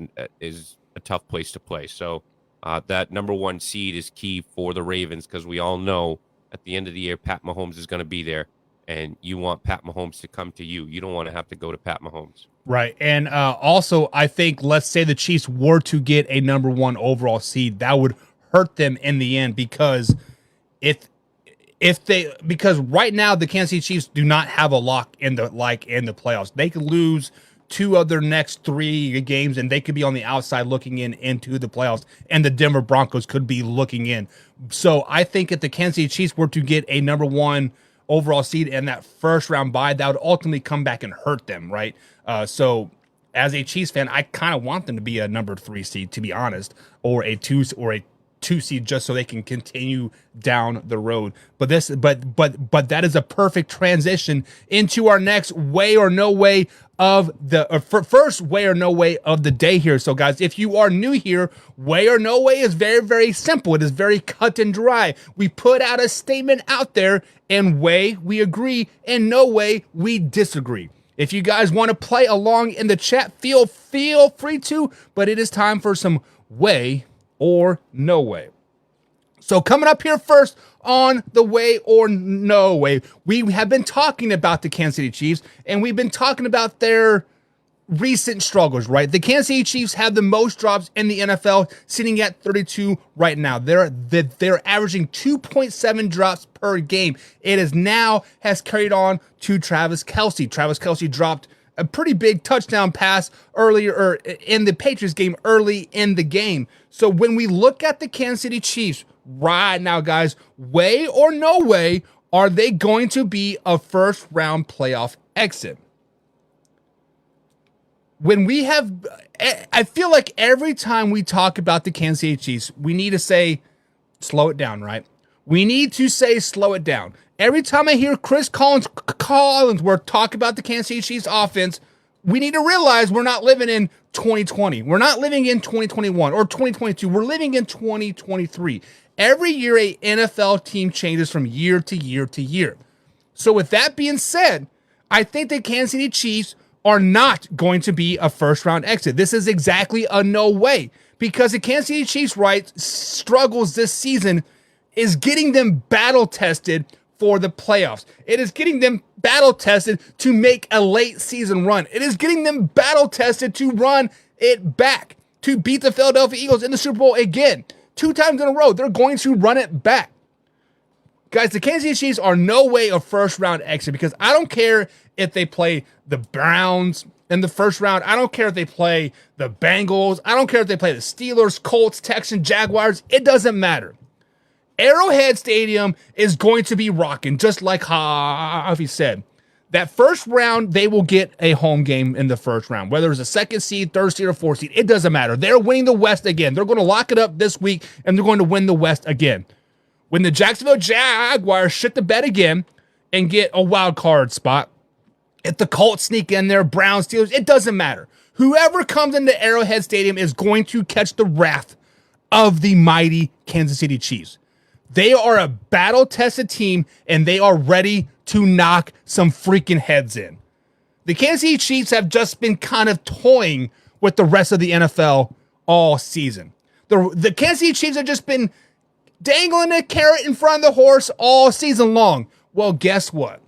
a tough place to play. So that number 1 seed is key for the Ravens because we all know at the end of the year Pat Mahomes is going to be there, and you want Pat Mahomes to come to you. You don't want to have to go to Pat Mahomes. Right. And also, I think, let's say the Chiefs were to get a number 1 overall seed, that would hurt them in the end because because right now the Kansas City Chiefs do not have a lock in the playoffs. They could lose 2 of their next 3 games, and they could be on the outside looking into the playoffs, and the Denver Broncos could be looking in. So I think if the Kansas City Chiefs were to get a number 1 overall seed and that first round bye, that would ultimately come back and hurt them, right? So as a Chiefs fan, I kind of want them to be a number 3 seed, to be honest, or a 2 seed, just so they can continue down the road. But that is a perfect transition into our next way or no way of the first way or no way of the day here. So guys, if you are new here, way or no way is very, very simple. It is very cut and dry. We put out a statement out there, and way we agree, and no way we disagree. If you guys want to play along in the chat, feel free to, but it is time for some way or no way. So coming up here first on the way or no way, we have been talking about the Kansas City Chiefs, and we've been talking about their recent struggles, right? The Kansas City Chiefs have the most drops in the NFL, sitting at 32 right now. They're averaging 2.7 drops per game. It has carried on to Travis Kelce. Travis Kelce dropped a pretty big touchdown pass earlier in the Patriots game, early in the game. So when we look at the Kansas City Chiefs right now, guys, way or no way, are they going to be a first round playoff exit? I feel like every time we talk about the Kansas City Chiefs, we need to say, slow it down, right? We need to say, slow it down. Every time I hear Chris Collinsworth talk about the Kansas City Chiefs offense, we need to realize we're not living in 2020. We're not living in 2021 or 2022. We're living in 2023. Every year, a NFL team changes from year to year to year. So with that being said, I think the Kansas City Chiefs are not going to be a first round exit. This is exactly a no way, because the Kansas City Chiefs' struggles this season is getting them battle tested for the playoffs. It is getting them battle tested to make a late season run. It is getting them battle tested to run it back, to beat the Philadelphia Eagles in the Super Bowl again. 2 times in a row, they're going to run it back. Guys, the Kansas City Chiefs are no way a first round exit, because I don't care if they play the Browns in the first round. I don't care if they play the Bengals. I don't care if they play the Steelers, Colts, Texans, Jaguars. It doesn't matter. Arrowhead Stadium is going to be rocking, just like Javi said. That first round, they will get a home game in the first round. Whether it's a second seed, third seed, or fourth seed, it doesn't matter. They're winning the West again. They're going to lock it up this week, and they're going to win the West again. When the Jacksonville Jaguars shit the bed again and get a wild card spot, if the Colts sneak in there, Browns, Steelers, it doesn't matter. Whoever comes into Arrowhead Stadium is going to catch the wrath of the mighty Kansas City Chiefs. They are a battle-tested team, and they are ready to knock some freaking heads in. The Kansas City Chiefs have just been kind of toying with the rest of the NFL all season. The Kansas City Chiefs have just been dangling a carrot in front of the horse all season long. Well, guess what?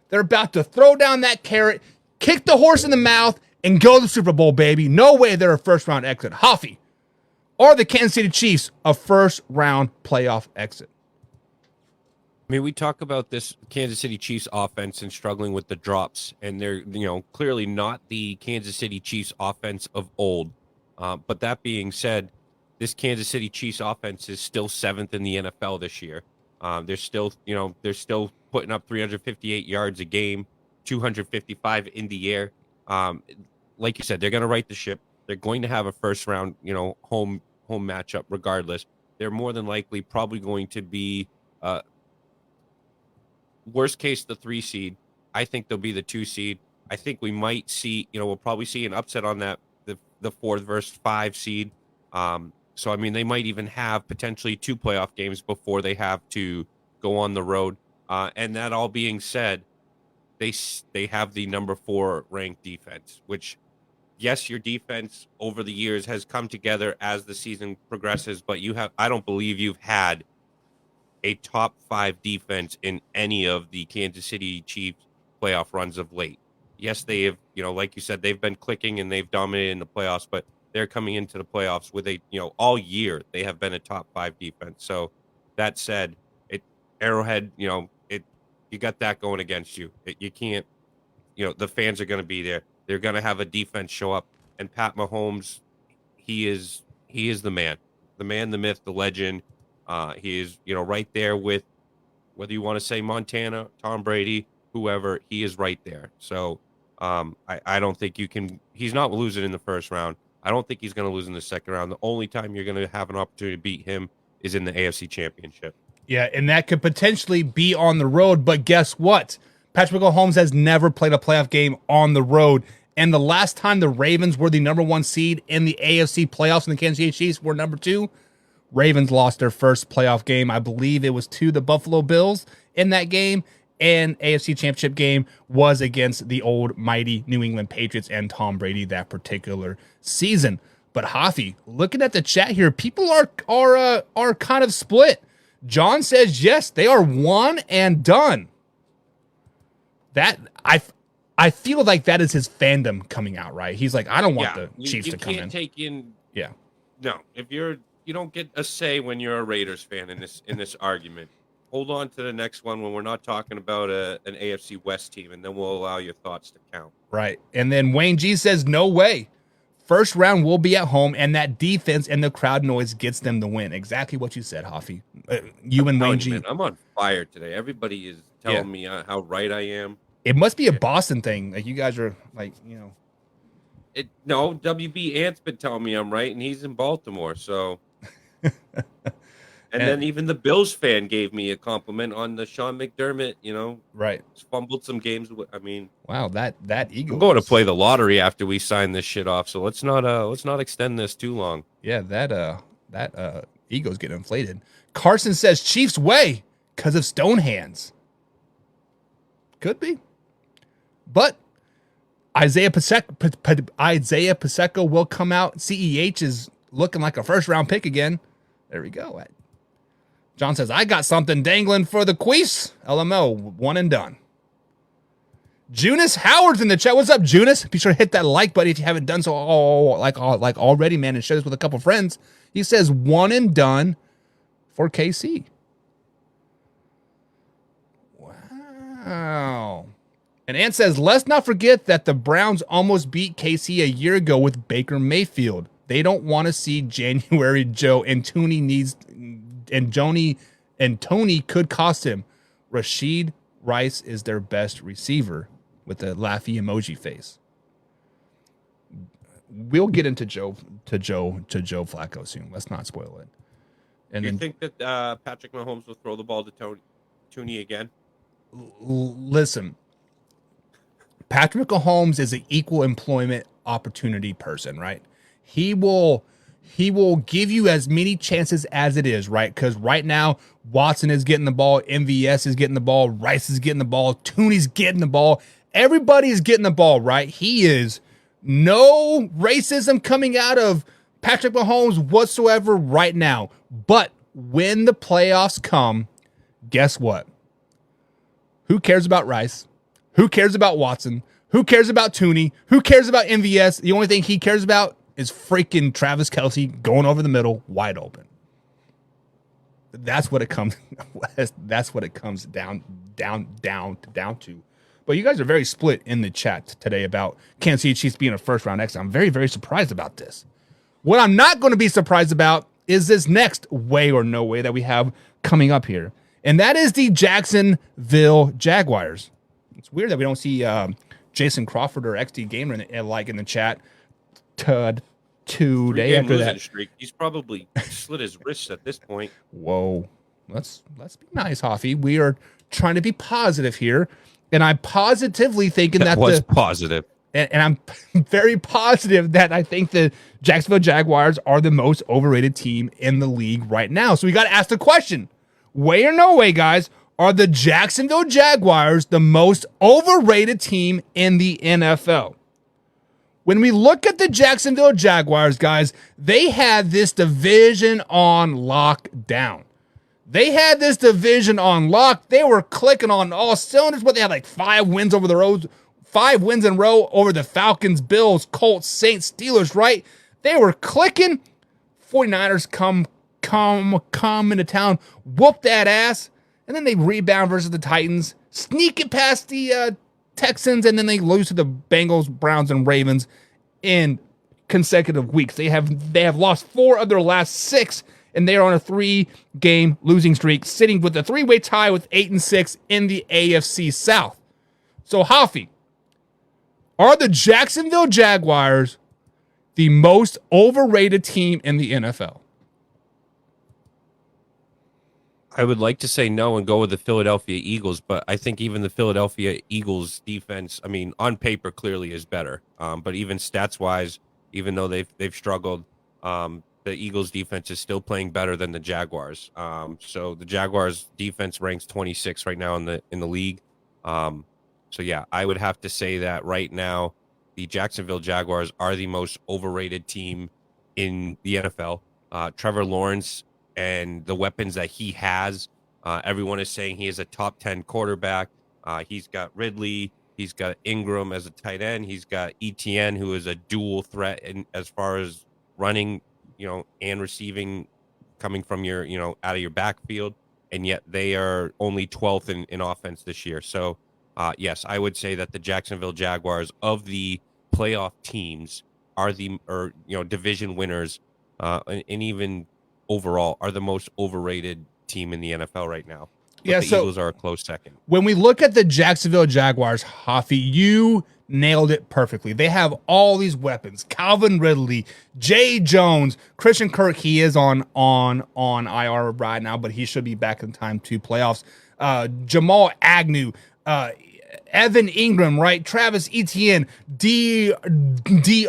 They're about to throw down that carrot, kick the horse in the mouth, and go to the Super Bowl, baby. No way they're a first-round exit. Hoffy, are the Kansas City Chiefs a first-round playoff exit? I mean, we talk about this Kansas City Chiefs offense and struggling with the drops, and they're, clearly not the Kansas City Chiefs offense of old. But that being said, this Kansas City Chiefs offense is still 7th in the NFL this year. They're still putting up 358 yards a game, 255 in the air. Like you said, they're going to right the ship. They're going to have a first round, home matchup regardless. They're more than likely probably going to be worst case the 3 seed. I think they'll be the 2 seed. I think we might see, we'll probably see an upset on that the 4th versus 5 seed. So I mean, they might even have potentially 2 playoff games before they have to go on the road. And that all being said, they have the number 4 ranked defense, which, yes, your defense over the years has come together as the season progresses, but I don't believe you've had a top 5 defense in any of the Kansas City Chiefs playoff runs of late. Yes, they have, like you said, they've been clicking and they've dominated in the playoffs, but they're coming into the playoffs with all year they have been a top 5 defense. So that said, Arrowhead, you got that going against you. You can't, the fans are going to be there. They're going to have a defense show up, and Pat Mahomes, he is the man, the myth, the legend. He is, right there with, whether you want to say Montana, Tom Brady, whoever, he is right there. So I don't think he's not losing in the first round. I don't think he's going to lose in the second round. The only time you're going to have an opportunity to beat him is in the AFC Championship. Yeah, and that could potentially be on the road, but guess what? Patrick Mahomes has never played a playoff game on the road, and the last time the Ravens were the number 1 seed in the AFC playoffs and the Kansas City Chiefs were number 2, Ravens lost their first playoff game. I believe it was to the Buffalo Bills in that game, and AFC Championship game was against the old mighty New England Patriots and Tom Brady that particular season. But Hoffy, looking at the chat here, people are kind of split. John says yes, they are one and done. That I feel like that is his fandom coming out, right? He's like, I don't want the Chiefs to come in. You can't take in. Yeah. No, you don't get a say when you're a Raiders fan in this argument. Hold on to the next one when we're not talking about an AFC West team, and then we'll allow your thoughts to count. Right. And then Wayne G says, no way. First round will be at home, and that defense and the crowd noise gets them the win. Exactly what you said, Hoffy. You and Wayne G. Man, I'm on fire today. Everybody is telling me how right I am. It must be a Boston thing. Like, you guys are like, No, WB Ant's been telling me I'm right, and he's in Baltimore, so. And then even the Bills fan gave me a compliment on the Sean McDermott, right. Fumbled some games. I mean, wow, that Eagle. I'm going to play the lottery after we sign this shit off, so let's not extend this too long. Yeah, that ego's getting inflated. Carson says Chiefs way because of stone hands. Could be. But Isaiah Pacheco will come out. CEH is looking like a first round pick again. There we go. John says, I got something dangling for the Queese. LMO, one and done. Junis Howard's in the chat. What's up, Junis? Be sure to hit that like button if you haven't done so already, man, and share this with a couple friends. He says one and done for KC. Wow. And Ant says, let's not forget that the Browns almost beat KC a year ago with Baker Mayfield. They don't want to see January Joe, and Tony could cost him. Rashid Rice is their best receiver, with a laughy emoji face. We'll get into Joe Flacco soon. Let's not spoil it. And you think that Patrick Mahomes will throw the ball to Tony again? Listen, Patrick Mahomes is an equal employment opportunity person, right? He will give you as many chances as it is, right? Because right now, Watson is getting the ball, MVS is getting the ball, Rice is getting the ball, Tooney's getting the ball. Everybody is getting the ball, right? He is no racism coming out of Patrick Mahomes whatsoever right now. But when the playoffs come, guess what? Who cares about Rice? Who cares about Watson? Who cares about Tooney? Who cares about MVS? The only thing he cares about is freaking Travis Kelce going over the middle, wide open. That's what it comes. That's what it comes down to. But you guys are very split in the chat today about Kansas City Chiefs being a first-round exit. I'm very, very surprised about this. What I'm not going to be surprised about is this next way or no way that we have coming up here, and that is the Jacksonville Jaguars. It's weird that we don't see Jason Crawford or XD Gamer in the chat today after that. Streak. He's probably slit his wrists at this point. Whoa. Let's be nice, Hoffy. We are trying to be positive here. And I'm positively thinking that was positive. And I'm very positive that I think the Jacksonville Jaguars are the most overrated team in the league right now. So we got to ask the question, way or no way, guys, are the Jacksonville Jaguars the most overrated team in the NFL? When we look at the Jacksonville Jaguars, guys, they had this division on lockdown. They had this division on lock. They were clicking on all cylinders, but they had like 5 wins in a row over the Falcons, Bills, Colts, Saints, Steelers, right? They were clicking. 49ers come into town, whoop that ass, and then they rebound versus the Titans, sneak it past the Texans, and then they lose to the Bengals, Browns, and Ravens in consecutive weeks. They have lost 4 of their last 6, and they are on a 3-game losing streak, sitting with a 3-way tie with 8-6 in the AFC South. So, Hoffy, are the Jacksonville Jaguars the most overrated team in the NFL? I would like to say no and go with the Philadelphia Eagles, but I think even the Philadelphia Eagles defense, I mean, on paper clearly is better. But even stats-wise, even though they've struggled, the Eagles defense is still playing better than the Jaguars. So the Jaguars defense ranks 26 right now in the league. So yeah, I would have to say that right now the Jacksonville Jaguars are the most overrated team in the NFL. Trevor Lawrence and the weapons that he has, everyone is saying he is a top 10 quarterback. He's got Ridley, he's got Ingram as a tight end, he's got ETN, who is a dual threat in as far as running, and receiving, coming from your, out of your backfield, and yet they are only 12th in offense this year. So, yes, I would say that the Jacksonville Jaguars of the playoff teams are division winners, and even overall are the most overrated team in the NFL right now. But the Eagles are a close second. When we look at the Jacksonville Jaguars, Hoffy, you nailed it perfectly. They have all these weapons. Calvin Ridley, Jay Jones, Christian Kirk, he is on IR right now, but he should be back in time to playoffs. Jamal Agnew, Evan Ingram, right? Travis Etienne, D.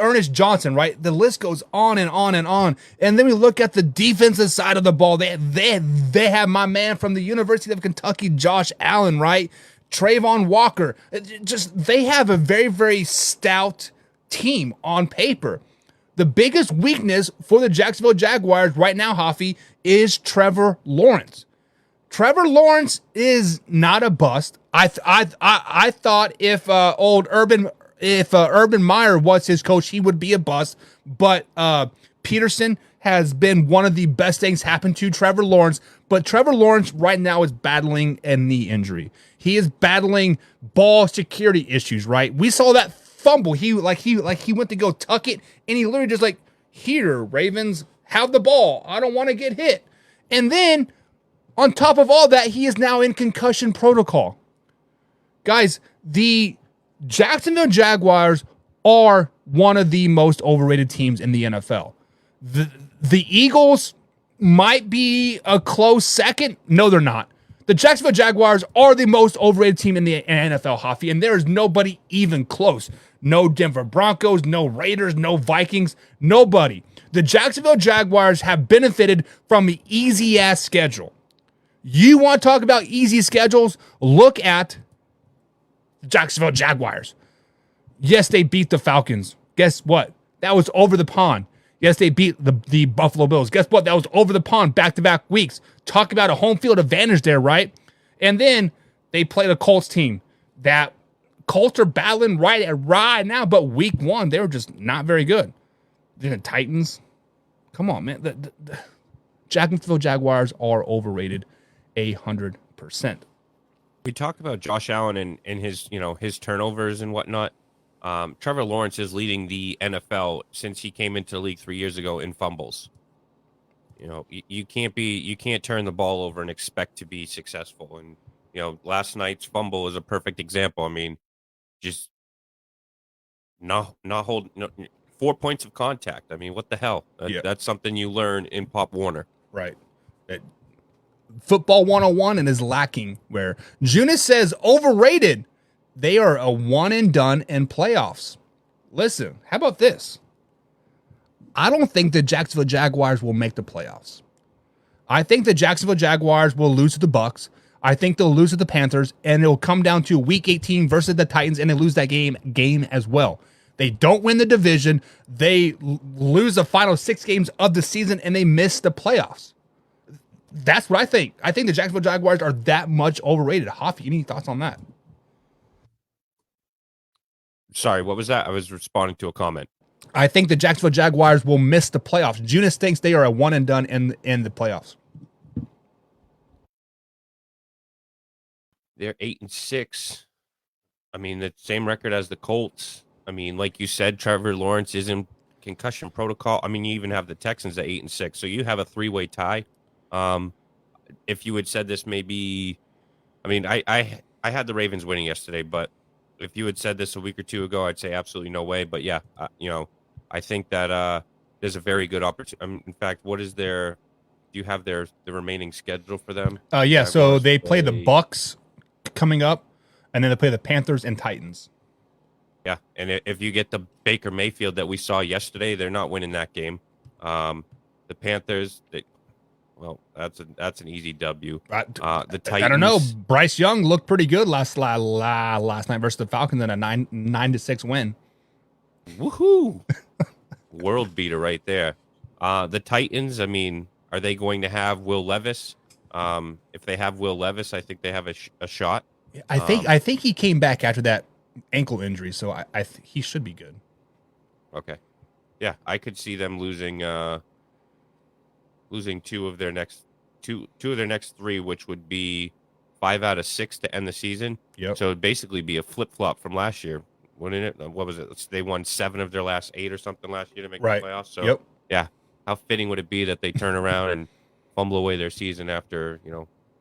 Ernest Johnson, right? The list goes on and on and on. And then we look at the defensive side of the ball. They have my man from the University of Kentucky, Josh Allen, right? Trayvon Walker. They have a very, very stout team on paper. The biggest weakness for the Jacksonville Jaguars right now, Hoffy, is Trevor Lawrence. Trevor Lawrence is not a bust. I thought if Urban Meyer was his coach, he would be a bust. But Peterson has been one of the best things happen to Trevor Lawrence. But Trevor Lawrence right now is battling a knee injury. He is battling ball security issues. Right? We saw that fumble. He went to go tuck it, and he literally just like, here, Ravens, have the ball. I don't want to get hit. And then on top of all that, he is now in concussion protocol. Guys, the Jacksonville Jaguars are one of the most overrated teams in the NFL. The Eagles might be a close second. No, they're not. The Jacksonville Jaguars are the most overrated team in the NFL, Hoffy, and there is nobody even close. No Denver Broncos, no Raiders, no Vikings, nobody. The Jacksonville Jaguars have benefited from the easy-ass schedule. You want to talk about easy schedules? Look at the Jacksonville Jaguars. Yes, they beat the Falcons. Guess what? That was over the pond. Yes, they beat the Buffalo Bills. Guess what? That was over the pond back-to-back weeks. Talk about a home field advantage there, right? And then they played a Colts team. That Colts are battling right now, but week one, they were just not very good. Then the Titans. Come on, man. The Jacksonville Jaguars are overrated 100%. We talk about Josh Allen and his, his turnovers and whatnot. Trevor Lawrence is leading the NFL since he came into the league 3 years ago in fumbles. You can't turn the ball over and expect to be successful. And, last night's fumble is a perfect example. I mean, just not hold 4 points of contact. I mean, what the hell? That's something you learn in Pop Warner. Right. Football 101 and is lacking where Junis says overrated. They are a one and done in playoffs. Listen, how about this? I don't think the Jacksonville Jaguars will make the playoffs. I think the Jacksonville Jaguars will lose to the Bucs. I think they'll lose to the Panthers, and it'll come down to Week 18 versus the Titans, and they lose that game as well. They don't win the division. They lose the final 6 games of the season, and they miss the playoffs. That's what I think. I think the Jacksonville Jaguars are that much overrated. Hoffy, any thoughts on that? Sorry, what was that? I was responding to a comment. I think the Jacksonville Jaguars will miss the playoffs. Junis thinks they are a one and done in the playoffs. They're 8-6. I mean, the same record as the Colts. I mean, like you said, Trevor Lawrence is in concussion protocol. I mean, you even have the Texans at 8-6. So you have a 3-way tie. If you had said this, maybe, I mean, I had the Ravens winning yesterday, but if you had said this a week or two ago, I'd say absolutely no way. But yeah, I think that there's a very good opportunity. In fact, what is their? Do you have the remaining schedule for them? Yeah. So they play the Bucs coming up, and then they play the Panthers and Titans. Yeah, and if you get the Baker Mayfield that we saw yesterday, they're not winning that game. The Panthers, that's an easy W. The Titans, I don't know. Bryce Young looked pretty good last night versus the Falcons in a 9-6 win. Woohoo! World beater right there. The Titans, I mean, are they going to have Will Levis? If they have Will Levis, I think they have a shot. I think he came back after that ankle injury, so he should be good. Okay. Yeah, I could see them losing two of their next 3, which would be 5 out of 6 to end the season. Yep. So it'd basically be a flip-flop from last year, wouldn't it? What was it? They won 7 of their last 8 or something last year to make the playoffs. So yeah, how fitting would it be that they turn around and fumble away their season after,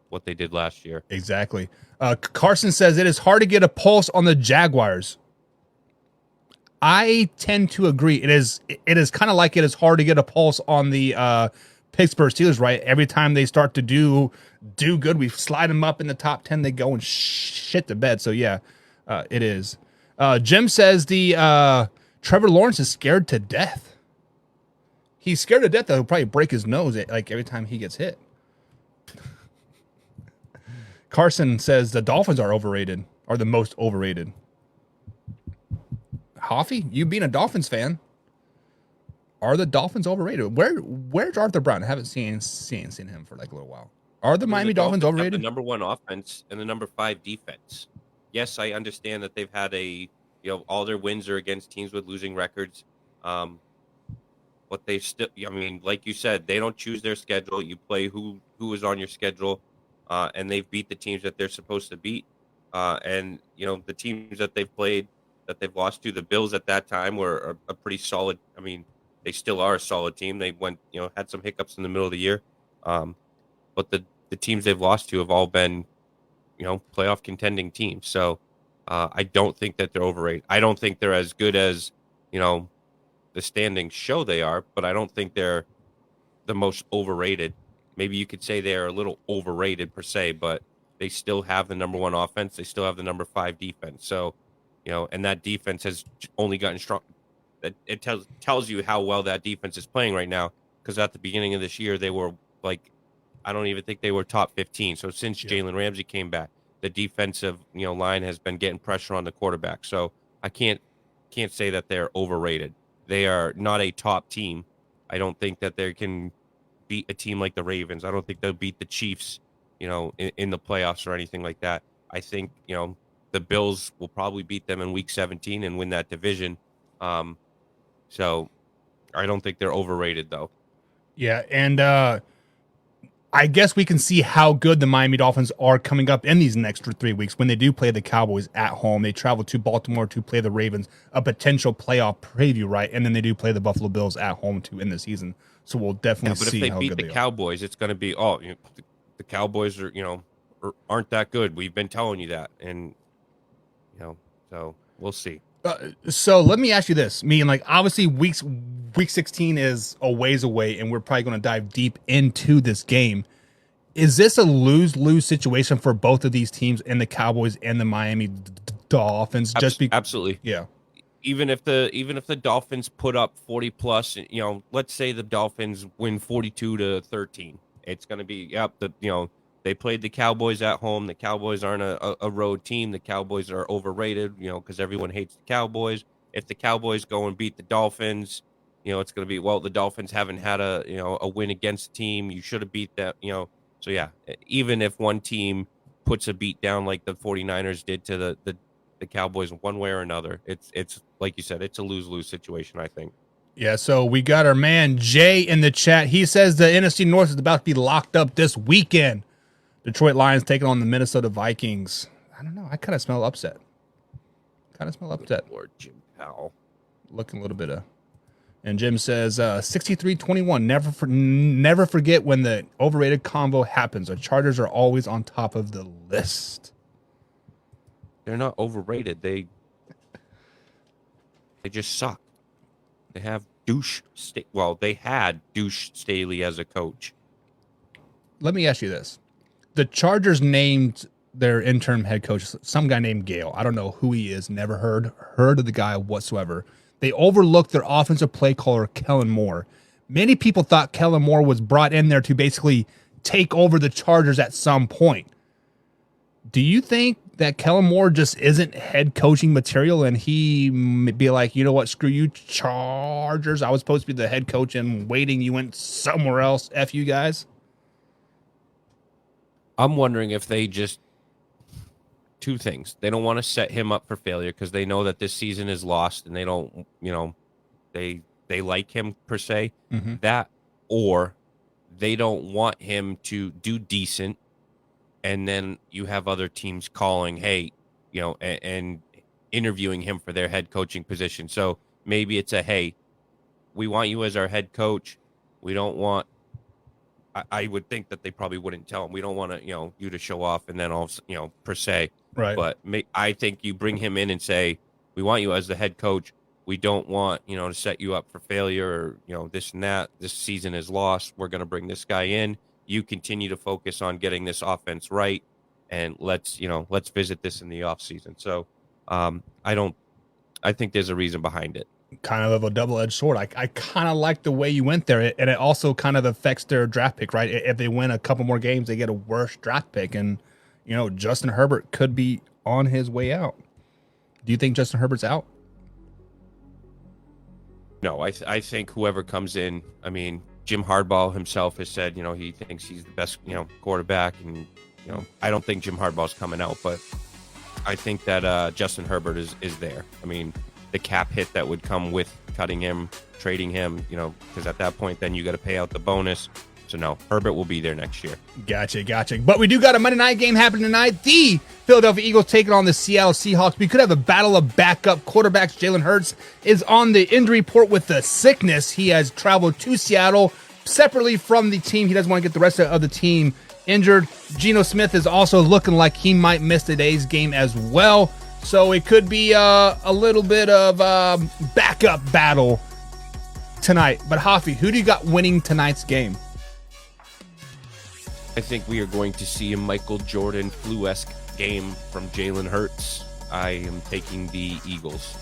what they did last year? Exactly. Carson says it is hard to get a pulse on the Jaguars. I tend to agree. It is kind of like it is hard to get a pulse on the Pittsburgh Steelers, right? Every time they start to do good, we slide them up in the top 10. They go and shit the bed. So yeah, it is. Jim says the Trevor Lawrence is scared to death. He's scared to death that he'll probably break his nose like every time he gets hit. Carson says the Dolphins are the most overrated. Hoffy, you being a Dolphins fan, are the Dolphins overrated? Where's Arthur Brown? I haven't seen him for like a little while. Are the I mean, Miami Dolphins have the overrated? number 1 offense and the number 5 defense. Yes, I understand that they've had all their wins are against teams with losing records. But they still, I mean, like you said, they don't choose their schedule. You play who is on your schedule, and they've beat the teams that they're supposed to beat. And the teams that they've played, that they've lost to, the Bills at that time were a pretty solid. I mean, they still are a solid team. They went, had some hiccups in the middle of the year, but the teams they've lost to have all been, playoff contending teams. So I don't think that they're overrated. I don't think they're as good as the standings show they are, but I don't think they're the most overrated. Maybe you could say they're a little overrated per se, but they still have the number 1 offense. They still have the number 5 defense. So, and that defense has only gotten strong. It tells you how well that defense is playing right now, because at the beginning of this year, they were like, I don't even think they were top 15. So since Jalen Ramsey came back, the defensive, line has been getting pressure on the quarterback. So I can't say that they're overrated. They are not a top team. I don't think that they can beat a team like the Ravens. I don't think they'll beat the Chiefs, in the playoffs or anything like that. I think, the Bills will probably beat them in week 17 and win that division. So I don't think they're overrated, though. Yeah, and I guess we can see how good the Miami Dolphins are coming up in these next 3 weeks when they do play the Cowboys at home. They travel to Baltimore to play the Ravens, a potential playoff preview, right? And then they do play the Buffalo Bills at home to end the season. So we'll definitely see how good they are. But if they beat the Cowboys, it's going to be, the Cowboys are, aren't that good. We've been telling you that. And, so we'll see. So let me ask you this. Obviously week 16 is a ways away, and we're probably going to dive deep into this game. Is this a lose-lose situation for both of these teams, and the Cowboys and the Miami Dolphins? Absolutely. Yeah. Even if the Dolphins put up 40 plus, let's say the Dolphins win 42-13, it's going to be, they played the Cowboys at home. The Cowboys aren't a road team. The Cowboys are overrated, because everyone hates the Cowboys. If the Cowboys go and beat the Dolphins, it's going to be, the Dolphins haven't had a win against a team. You should have beat that, So, yeah, even if one team puts a beat down like the 49ers did to the Cowboys one way or another, it's like you said, it's a lose-lose situation, I think. Yeah, so we got our man Jay in the chat. He says the NFC North is about to be locked up this weekend. Detroit Lions taking on the Minnesota Vikings. I don't know. I kind of smell upset. Lord, Jim Powell. Looking a little bit of... And Jim says 63-21. Never forget when the overrated combo happens. The Chargers are always on top of the list. They're not overrated. They just suck. They have they had Douche Staley as a coach. Let me ask you this. The Chargers named their interim head coach some guy named Gale. I don't know who he is. Never heard of the guy whatsoever. They overlooked their offensive play caller, Kellen Moore. Many people thought Kellen Moore was brought in there to basically take over the Chargers at some point. Do you think that Kellen Moore just isn't head coaching material, and he be like, you know what, screw you, Chargers. I was supposed to be the head coach and waiting. You went somewhere else. F you guys. I'm wondering if they just... Two things. They don't want to set him up for failure because they know that this season is lost, and they don't, they like him per se. Mm-hmm. That, or they don't want him to do decent, and then you have other teams calling, hey, and interviewing him for their head coaching position. So maybe it's hey, we want you as our head coach. We don't want... I would think that they probably wouldn't tell him. We don't want to, you to show off, and then all, per se. Right. But I think you bring him in and say, we want you as the head coach. We don't want, to set you up for failure or, this and that. This season is lost. We're going to bring this guy in. You continue to focus on getting this offense right. And let's visit this in the off season. So I think there's a reason behind it. Kind of a double-edged sword. I kind of like the way you went there, and it also kind of affects their draft pick, right? If they win a couple more games, they get a worse draft pick, and Justin Herbert could be on his way out. Do you think Justin Herbert's out? No, I think whoever comes in, Jim Harbaugh himself has said, he thinks he's the best, quarterback. And, I don't think Jim Harbaugh's coming out, but I think that Justin Herbert is there. I mean, the cap hit that would come with cutting him, trading him, because at that point, then you got to pay out the bonus. So no, Herbert will be there next year. Gotcha. But we do got a Monday night game happening tonight. The Philadelphia Eagles taking on the Seattle Seahawks. We could have a battle of backup quarterbacks. Jalen Hurts is on the injury report with the sickness. He has traveled to Seattle separately from the team. He doesn't want to get the rest of the team injured. Geno Smith is also looking like he might miss today's game as well. So it could be a little bit of backup battle tonight. But Hoffy, who do you got winning tonight's game? I think we are going to see a Michael Jordan flu-esque game from Jalen Hurts. I am taking the Eagles.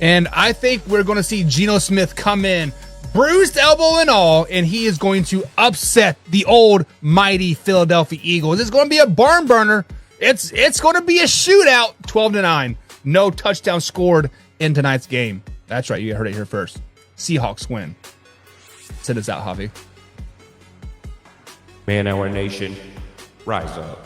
And I think we're going to see Geno Smith come in, bruised elbow and all, and he is going to upset the old mighty Philadelphia Eagles. It's going to be a barn burner. It's going to be a shootout, 12-9. No touchdown scored in tonight's game. That's right. You heard it here first. Seahawks win. Send us out, Javi. Man, our nation, rise up.